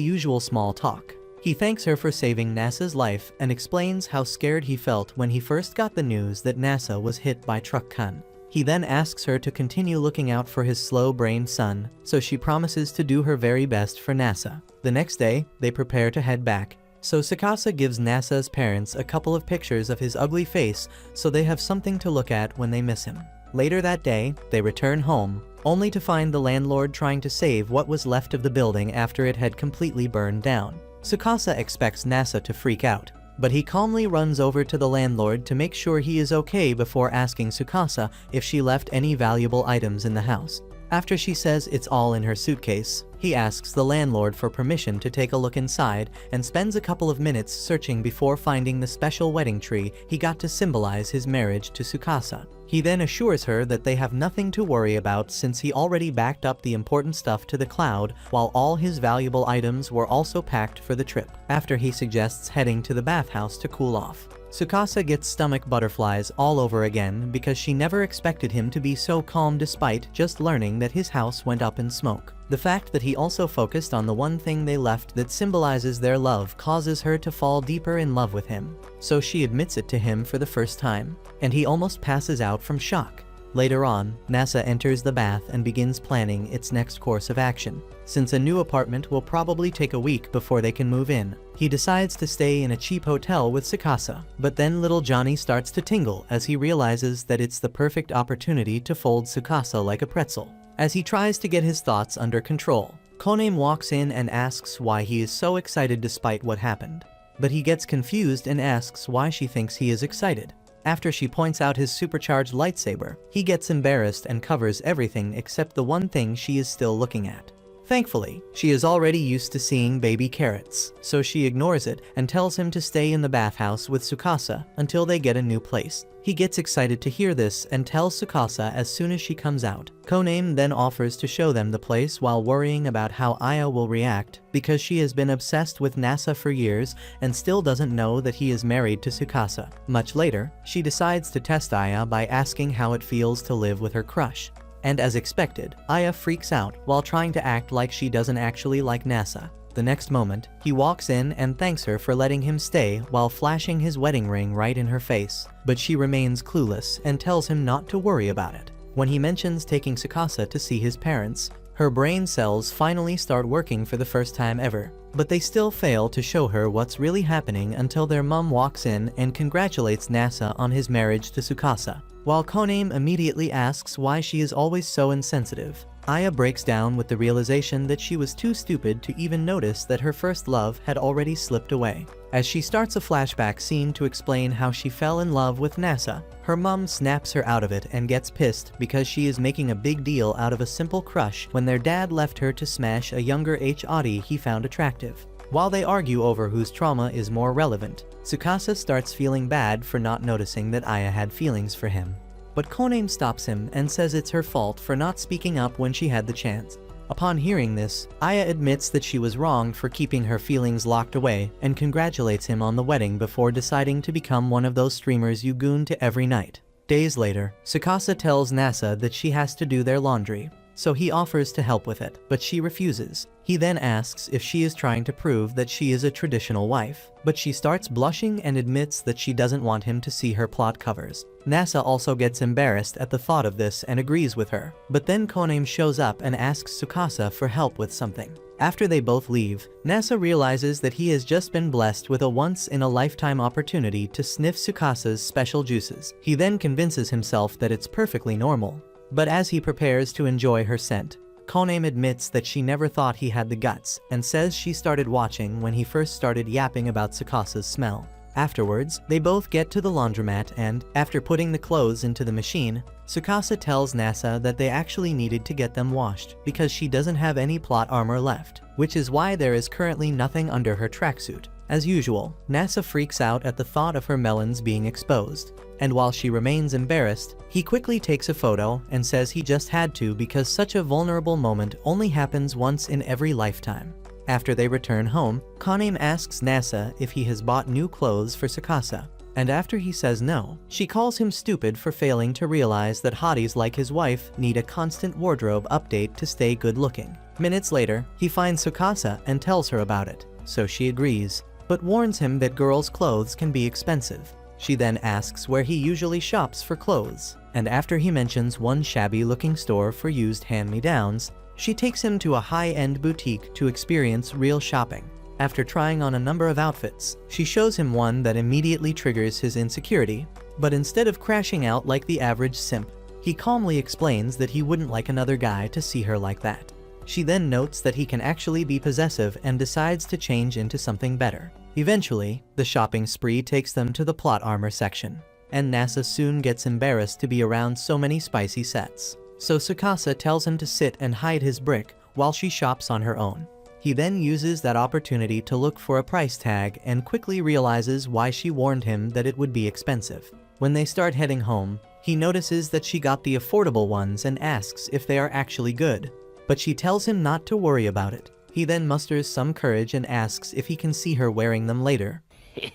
usual small talk, he thanks her for saving NASA's life and explains how scared he felt when he first got the news that NASA was hit by Truck Kun. He then asks her to continue looking out for his slow-brained son, so she promises to do her very best for NASA. The next day, they prepare to head back, so Tsukasa gives NASA's parents a couple of pictures of his ugly face so they have something to look at when they miss him. Later that day, they return home, only to find the landlord trying to save what was left of the building after it had completely burned down. Tsukasa expects NASA to freak out, but he calmly runs over to the landlord to make sure he is okay before asking Tsukasa if she left any valuable items in the house. After she says it's all in her suitcase, he asks the landlord for permission to take a look inside and spends a couple of minutes searching before finding the special wedding tree he got to symbolize his marriage to Tsukasa. He then assures her that they have nothing to worry about since he already backed up the important stuff to the cloud, while all his valuable items were also packed for the trip. After he suggests heading to the bathhouse to cool off, Tsukasa gets stomach butterflies all over again because she never expected him to be so calm despite just learning that his house went up in smoke. The fact that he also focused on the one thing they left that symbolizes their love causes her to fall deeper in love with him, so she admits it to him for the first time, and he almost passes out from shock. Later on, NASA enters the bath and begins planning its next course of action. Since a new apartment will probably take a week before they can move in, he decides to stay in a cheap hotel with Tsukasa. But then little Johnny starts to tingle as he realizes that it's the perfect opportunity to fold Tsukasa like a pretzel. As he tries to get his thoughts under control, Koname walks in and asks why he is so excited despite what happened. But he gets confused and asks why she thinks he is excited. After she points out his supercharged lightsaber, he gets embarrassed and covers everything except the one thing she is still looking at. Thankfully, she is already used to seeing baby carrots, so she ignores it and tells him to stay in the bathhouse with Tsukasa until they get a new place. He gets excited to hear this and tells Tsukasa as soon as she comes out. Koname then offers to show them the place while worrying about how Aya will react because she has been obsessed with NASA for years and still doesn't know that he is married to Tsukasa. Much later, she decides to test Aya by asking how it feels to live with her crush. And as expected, Aya freaks out while trying to act like she doesn't actually like NASA. The next moment, he walks in and thanks her for letting him stay while flashing his wedding ring right in her face, but she remains clueless and tells him not to worry about it. When he mentions taking Tsukasa to see his parents, her brain cells finally start working for the first time ever, but they still fail to show her what's really happening until their mom walks in and congratulates NASA on his marriage to Tsukasa. While Koname immediately asks why she is always so insensitive, Aya breaks down with the realization that she was too stupid to even notice that her first love had already slipped away. As she starts a flashback scene to explain how she fell in love with NASA, her mom snaps her out of it and gets pissed because she is making a big deal out of a simple crush when their dad left her to smash a younger Audi he found attractive. While they argue over whose trauma is more relevant, Tsukasa starts feeling bad for not noticing that Aya had feelings for him. But Koname stops him and says it's her fault for not speaking up when she had the chance. Upon hearing this, Aya admits that she was wrong for keeping her feelings locked away and congratulates him on the wedding before deciding to become one of those streamers you goon to every night. Days later, Tsukasa tells NASA that she has to do their laundry, so he offers to help with it, but she refuses. He then asks if she is trying to prove that she is a traditional wife, but she starts blushing and admits that she doesn't want him to see her plot covers. NASA also gets embarrassed at the thought of this and agrees with her, but then Koname shows up and asks Tsukasa for help with something. After they both leave, NASA realizes that he has just been blessed with a once-in-a-lifetime opportunity to sniff Tsukasa's special juices. He then convinces himself that it's perfectly normal. But as he prepares to enjoy her scent, Koname admits that she never thought he had the guts and says she started watching when he first started yapping about Tsukasa's smell. Afterwards, they both get to the laundromat and, after putting the clothes into the machine, Tsukasa tells Nasa that they actually needed to get them washed because she doesn't have any plot armor left, which is why there is currently nothing under her tracksuit. As usual, Nasa freaks out at the thought of her melons being exposed, and while she remains embarrassed, he quickly takes a photo and says he just had to because such a vulnerable moment only happens once in every lifetime. After they return home, Kanem asks Nasa if he has bought new clothes for Tsukasa, and after he says no, she calls him stupid for failing to realize that hotties like his wife need a constant wardrobe update to stay good looking. Minutes later, he finds Tsukasa and tells her about it, so she agrees, but warns him that girls' clothes can be expensive. She then asks where he usually shops for clothes, and after he mentions one shabby-looking store for used hand-me-downs, she takes him to a high-end boutique to experience real shopping. After trying on a number of outfits, she shows him one that immediately triggers his insecurity, but instead of crashing out like the average simp, he calmly explains that he wouldn't like another guy to see her like that. She then notes that he can actually be possessive and decides to change into something better. Eventually, the shopping spree takes them to the plot armor section, and Nasa soon gets embarrassed to be around so many spicy sets. So Tsukasa tells him to sit and hide his brick while she shops on her own. He then uses that opportunity to look for a price tag and quickly realizes why she warned him that it would be expensive. When they start heading home, he notices that she got the affordable ones and asks if they are actually good, but she tells him not to worry about it. He then musters some courage and asks if he can see her wearing them later.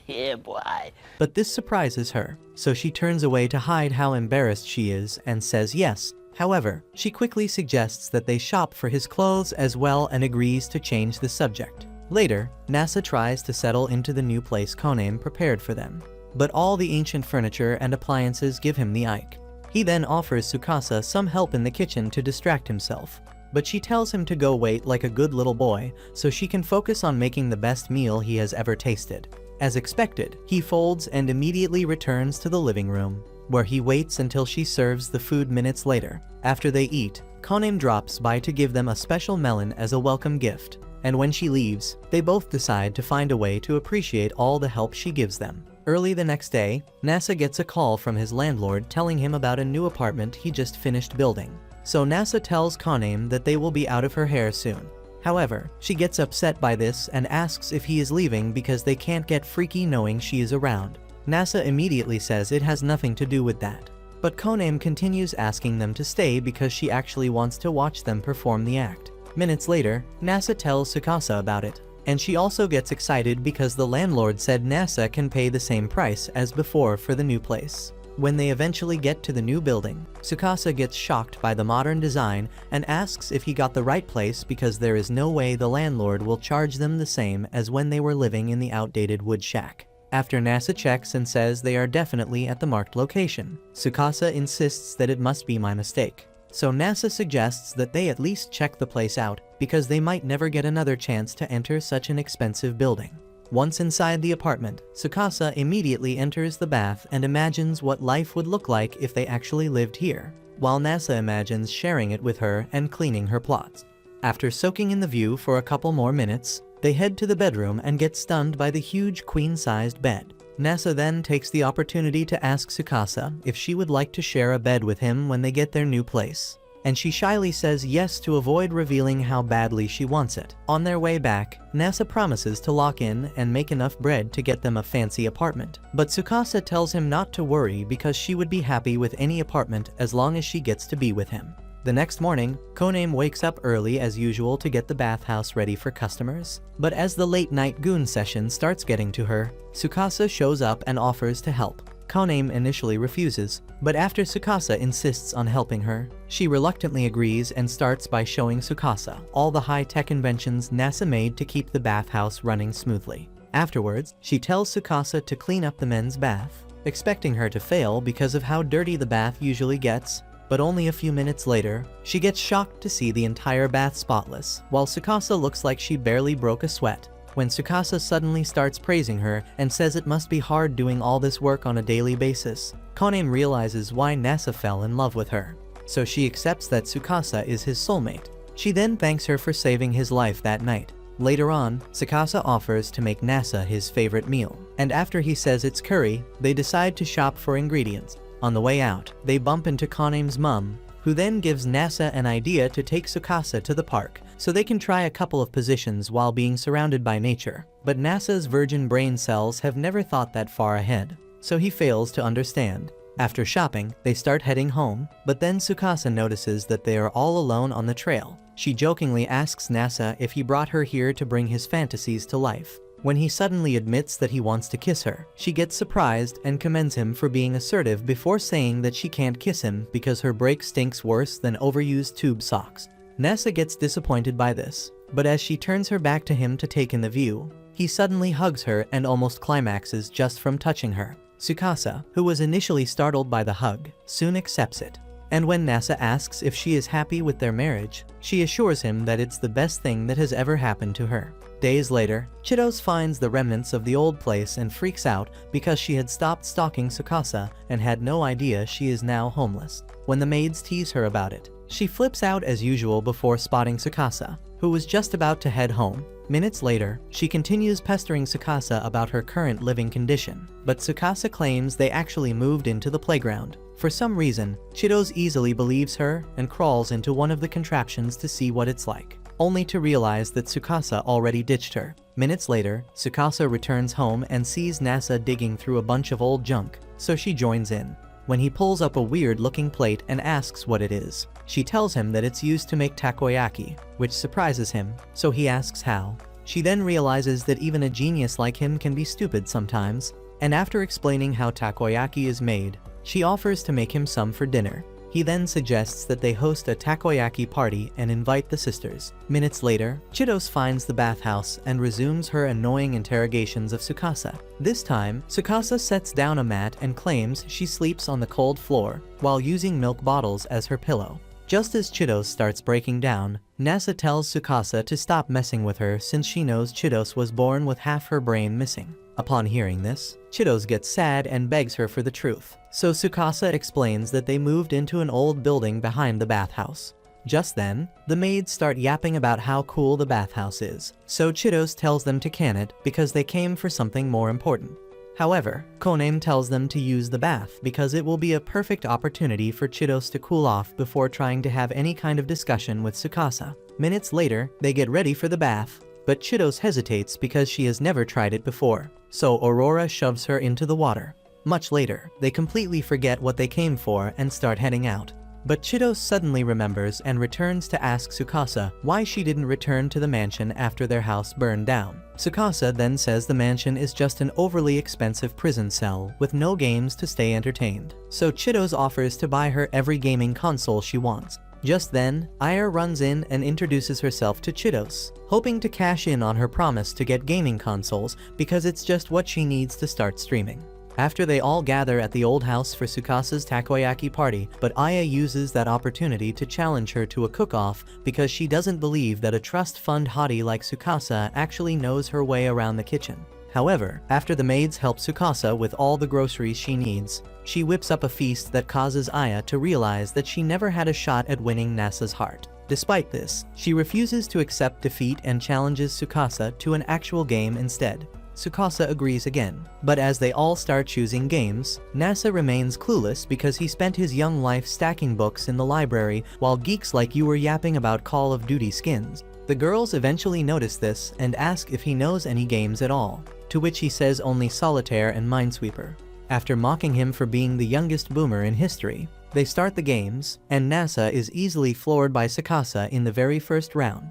Yeah, boy. But this surprises her, so she turns away to hide how embarrassed she is and says yes. However, she quickly suggests that they shop for his clothes as well and agrees to change the subject. Later, Nasa tries to settle into the new place Kanem prepared for them, but all the ancient furniture and appliances give him the ick. He then offers Tsukasa some help in the kitchen to distract himself, but she tells him to go wait like a good little boy so she can focus on making the best meal he has ever tasted. As expected, he folds and immediately returns to the living room, where he waits until she serves the food minutes later. After they eat, Kanem drops by to give them a special melon as a welcome gift, and when she leaves, they both decide to find a way to appreciate all the help she gives them. Early the next day, Nasa gets a call from his landlord telling him about a new apartment he just finished building. So Nasa tells Kanem that they will be out of her hair soon. However, she gets upset by this and asks if he is leaving because they can't get freaky knowing she is around. Nasa immediately says it has nothing to do with that. But Kanem continues asking them to stay because she actually wants to watch them perform the act. Minutes later, Nasa tells Tsukasa about it, and she also gets excited because the landlord said Nasa can pay the same price as before for the new place. When they eventually get to the new building, Tsukasa gets shocked by the modern design and asks if he got the right place because there is no way the landlord will charge them the same as when they were living in the outdated wood shack. After Nasa checks and says they are definitely at the marked location, Tsukasa insists that it must be my mistake. So Nasa suggests that they at least check the place out because they might never get another chance to enter such an expensive building. Once inside the apartment, Tsukasa immediately enters the bath and imagines what life would look like if they actually lived here, while Nasa imagines sharing it with her and cleaning her plots. After soaking in the view for a couple more minutes, they head to the bedroom and get stunned by the huge queen-sized bed. Nasa then takes the opportunity to ask Tsukasa if she would like to share a bed with him when they get their new place, and she shyly says yes to avoid revealing how badly she wants it. On their way back, Nasa promises to lock in and make enough bread to get them a fancy apartment, but Tsukasa tells him not to worry because she would be happy with any apartment as long as she gets to be with him. The next morning, Kanem wakes up early as usual to get the bathhouse ready for customers, but as the late-night goon session starts getting to her, Tsukasa shows up and offers to help. Kanem initially refuses, but after Tsukasa insists on helping her, she reluctantly agrees and starts by showing Tsukasa all the high-tech inventions Nasa made to keep the bathhouse running smoothly. Afterwards, she tells Tsukasa to clean up the men's bath, expecting her to fail because of how dirty the bath usually gets. But only a few minutes later, she gets shocked to see the entire bath spotless, while Tsukasa looks like she barely broke a sweat. When Tsukasa suddenly starts praising her and says it must be hard doing all this work on a daily basis, Kanem realizes why Nasa fell in love with her. So she accepts that Tsukasa is his soulmate. She then thanks her for saving his life that night. Later on, Tsukasa offers to make Nasa his favorite meal, and after he says it's curry, they decide to shop for ingredients. On the way out, they bump into Kane's mum, who then gives Nasa an idea to take Tsukasa to the park so they can try a couple of positions while being surrounded by nature. But Nasa's virgin brain cells have never thought that far ahead, so he fails to understand. After shopping, they start heading home, but then Tsukasa notices that they are all alone on the trail. She jokingly asks Nasa if he brought her here to bring his fantasies to life. When he suddenly admits that he wants to kiss her, she gets surprised and commends him for being assertive before saying that she can't kiss him because her break stinks worse than overused tube socks. Nasa gets disappointed by this, but as she turns her back to him to take in the view, he suddenly hugs her and almost climaxes just from touching her. Tsukasa, who was initially startled by the hug, soon accepts it. And when Nasa asks if she is happy with their marriage, she assures him that it's the best thing that has ever happened to her. Days later, Chitose finds the remnants of the old place and freaks out because she had stopped stalking Tsukasa and had no idea she is now homeless. When the maids tease her about it, she flips out as usual before spotting Tsukasa, who was just about to head home. Minutes later, she continues pestering Tsukasa about her current living condition, but Tsukasa claims they actually moved into the playground. For some reason, Chitose easily believes her and crawls into one of the contraptions to see what it's like, only to realize that Tsukasa already ditched her. Minutes later, Tsukasa returns home and sees Nasa digging through a bunch of old junk, so she joins in. When he pulls up a weird-looking plate and asks what it is, she tells him that it's used to make takoyaki, which surprises him, so he asks how. She then realizes that even a genius like him can be stupid sometimes, and after explaining how takoyaki is made, she offers to make him some for dinner. He then suggests that they host a takoyaki party and invite the sisters. Minutes later, Chitose finds the bathhouse and resumes her annoying interrogations of Tsukasa. This time, Tsukasa sets down a mat and claims she sleeps on the cold floor while using milk bottles as her pillow. Just as Chitose starts breaking down, Nasa tells Tsukasa to stop messing with her since she knows Chitose was born with half her brain missing. Upon hearing this, Chitose gets sad and begs her for the truth, so Tsukasa explains that they moved into an old building behind the bathhouse. Just then, the maids start yapping about how cool the bathhouse is, so Chitose tells them to can it because they came for something more important. However, Kone tells them to use the bath because it will be a perfect opportunity for Chitose to cool off before trying to have any kind of discussion with Tsukasa. Minutes later, they get ready for the bath, but Chitose hesitates because she has never tried it before, so Aurora shoves her into the water. Much later, they completely forget what they came for and start heading out. But Chitose suddenly remembers and returns to ask Tsukasa why she didn't return to the mansion after their house burned down. Tsukasa then says the mansion is just an overly expensive prison cell with no games to stay entertained. So Chitose offers to buy her every gaming console she wants. Just then, Aya runs in and introduces herself to Chitose, hoping to cash in on her promise to get gaming consoles because it's just what she needs to start streaming. After they all gather at the old house for Tsukasa's takoyaki party, but Aya uses that opportunity to challenge her to a cook-off because she doesn't believe that a trust fund hottie like Tsukasa actually knows her way around the kitchen. However, after the maids help Tsukasa with all the groceries she needs, she whips up a feast that causes Aya to realize that she never had a shot at winning Nasa's heart. Despite this, she refuses to accept defeat and challenges Tsukasa to an actual game instead. Tsukasa agrees again, but as they all start choosing games, Nasa remains clueless because he spent his young life stacking books in the library while geeks like you were yapping about Call of Duty skins. The girls eventually notice this and ask if he knows any games at all, to which he says only Solitaire and Minesweeper. After mocking him for being the youngest boomer in history, they start the games, and Nasa is easily floored by Tsukasa in the very first round.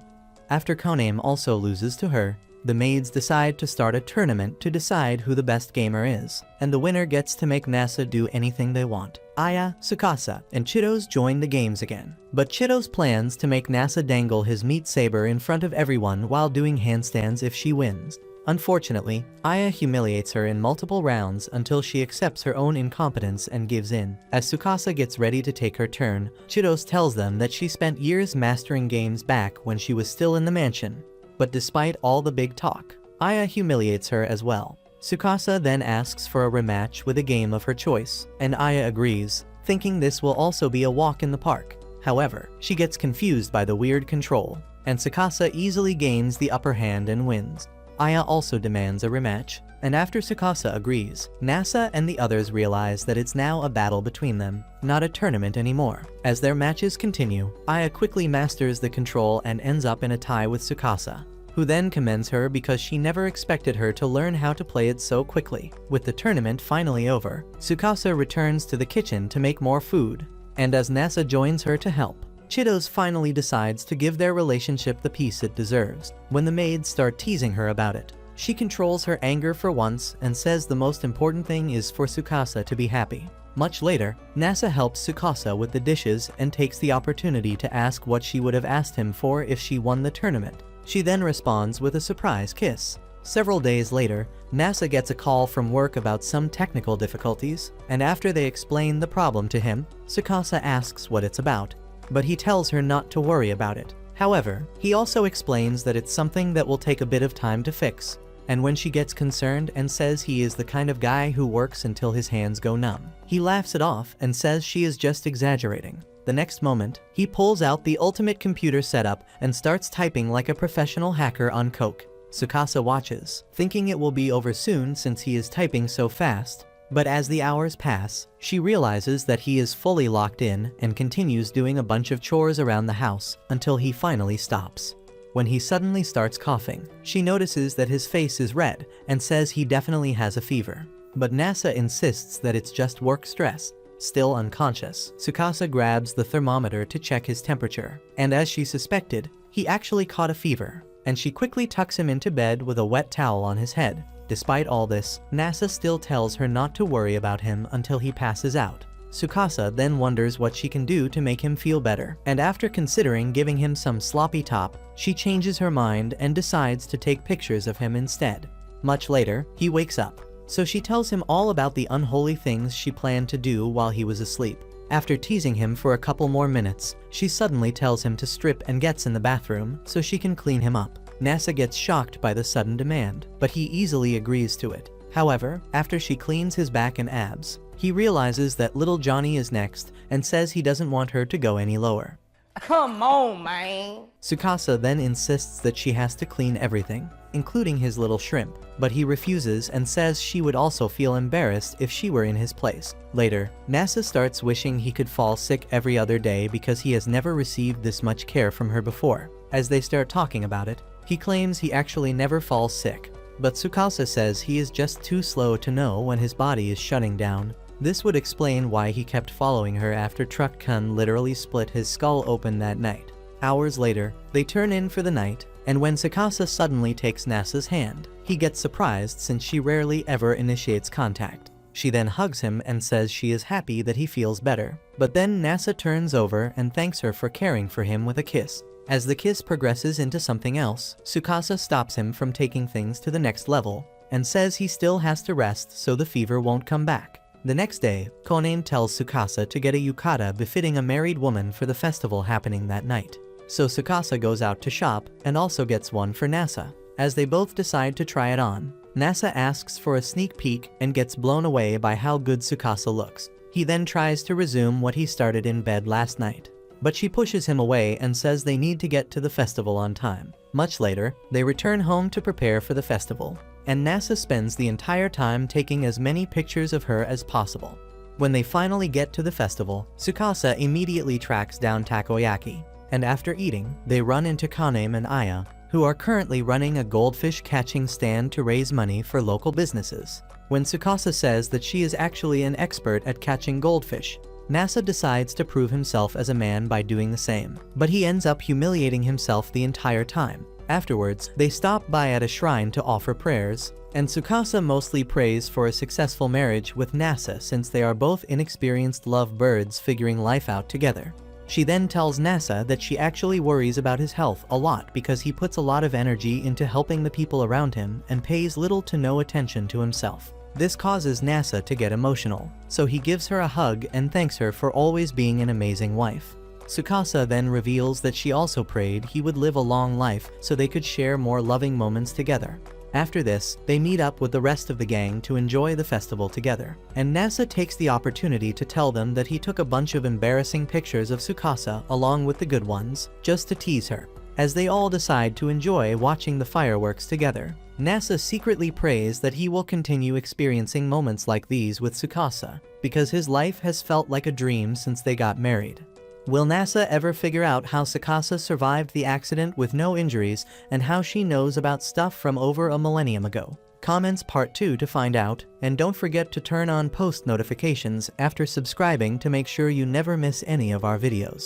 After Koname also loses to her, the maids decide to start a tournament to decide who the best gamer is, and the winner gets to make Nasa do anything they want. Aya, Tsukasa, and Chitose join the games again, but Chitose plans to make Nasa dangle his meat saber in front of everyone while doing handstands if she wins. Unfortunately, Aya humiliates her in multiple rounds until she accepts her own incompetence and gives in. As Tsukasa gets ready to take her turn, Chitose tells them that she spent years mastering games back when she was still in the mansion. But despite all the big talk, Aya humiliates her as well. Tsukasa then asks for a rematch with a game of her choice, and Aya agrees, thinking this will also be a walk in the park. However, she gets confused by the weird control, and Tsukasa easily gains the upper hand and wins. Aya also demands a rematch, and after Tsukasa agrees, Nasa and the others realize that it's now a battle between them, not a tournament anymore. As their matches continue, Aya quickly masters the control and ends up in a tie with Tsukasa, who then commends her because she never expected her to learn how to play it so quickly. With the tournament finally over, Tsukasa returns to the kitchen to make more food, and as Nasa joins her to help, Chitos finally decides to give their relationship the peace it deserves. When the maids start teasing her about it, she controls her anger for once and says the most important thing is for Tsukasa to be happy. Much later, Nasa helps Tsukasa with the dishes and takes the opportunity to ask what she would have asked him for if she won the tournament. She then responds with a surprise kiss. Several days later, Nasa gets a call from work about some technical difficulties, and after they explain the problem to him, Tsukasa asks what it's about, but he tells her not to worry about it. However, he also explains that it's something that will take a bit of time to fix, and when she gets concerned and says he is the kind of guy who works until his hands go numb, he laughs it off and says she is just exaggerating. The next moment, he pulls out the ultimate computer setup and starts typing like a professional hacker on coke. Tsukasa watches, thinking it will be over soon since he is typing so fast, but as the hours pass, she realizes that he is fully locked in and continues doing a bunch of chores around the house until he finally stops. When he suddenly starts coughing, she notices that his face is red and says he definitely has a fever. But Nasa insists that it's just work stress. Still unconscious, Tsukasa grabs the thermometer to check his temperature, and as she suspected, he actually caught a fever, and she quickly tucks him into bed with a wet towel on his head. Despite all this, Nasa still tells her not to worry about him until he passes out. Tsukasa then wonders what she can do to make him feel better, and after considering giving him some sloppy top, she changes her mind and decides to take pictures of him instead. Much later, he wakes up, so she tells him all about the unholy things she planned to do while he was asleep. After teasing him for a couple more minutes, she suddenly tells him to strip and gets in the bathroom so she can clean him up. Nasa gets shocked by the sudden demand, but he easily agrees to it. However, after she cleans his back and abs, he realizes that little Johnny is next and says he doesn't want her to go any lower. Come on, man. Tsukasa then insists that she has to clean everything, including his little shrimp, but he refuses and says she would also feel embarrassed if she were in his place. Later, Nasa starts wishing he could fall sick every other day because he has never received this much care from her before. As they start talking about it, he claims he actually never falls sick, but Tsukasa says he is just too slow to know when his body is shutting down. This would explain why he kept following her after Truck-kun literally split his skull open that night. Hours later, they turn in for the night, and when Tsukasa suddenly takes Nasa's hand, he gets surprised since she rarely ever initiates contact. She then hugs him and says she is happy that he feels better, but then Nasa turns over and thanks her for caring for him with a kiss. As the kiss progresses into something else, Tsukasa stops him from taking things to the next level, and says he still has to rest so the fever won't come back. The next day, Konan tells Tsukasa to get a yukata befitting a married woman for the festival happening that night. So Tsukasa goes out to shop and also gets one for Nasa. As they both decide to try it on, Nasa asks for a sneak peek and gets blown away by how good Tsukasa looks. He then tries to resume what he started in bed last night, but she pushes him away and says they need to get to the festival on time. Much later, they return home to prepare for the festival, and Nasa spends the entire time taking as many pictures of her as possible. When they finally get to the festival, Tsukasa immediately tracks down Takoyaki, and after eating, they run into Kanem and Aya, who are currently running a goldfish catching stand to raise money for local businesses. When Tsukasa says that she is actually an expert at catching goldfish, Nasa decides to prove himself as a man by doing the same, but he ends up humiliating himself the entire time. Afterwards, they stop by at a shrine to offer prayers, and Tsukasa mostly prays for a successful marriage with Nasa since they are both inexperienced lovebirds figuring life out together. She then tells Nasa that she actually worries about his health a lot because he puts a lot of energy into helping the people around him and pays little to no attention to himself. This causes Nasa to get emotional, so he gives her a hug and thanks her for always being an amazing wife. Tsukasa then reveals that she also prayed he would live a long life so they could share more loving moments together. After this, they meet up with the rest of the gang to enjoy the festival together, and Nasa takes the opportunity to tell them that he took a bunch of embarrassing pictures of Tsukasa along with the good ones, just to tease her. as they all decide to enjoy watching the fireworks together. NASA secretly prays that he will continue experiencing moments like these with Tsukasa, because his life has felt like a dream since they got married. Will NASA ever figure out how Tsukasa survived the accident with no injuries and how she knows about stuff from over a millennium ago? Comments part 2 to find out, and don't forget to turn on post notifications after subscribing to make sure you never miss any of our videos.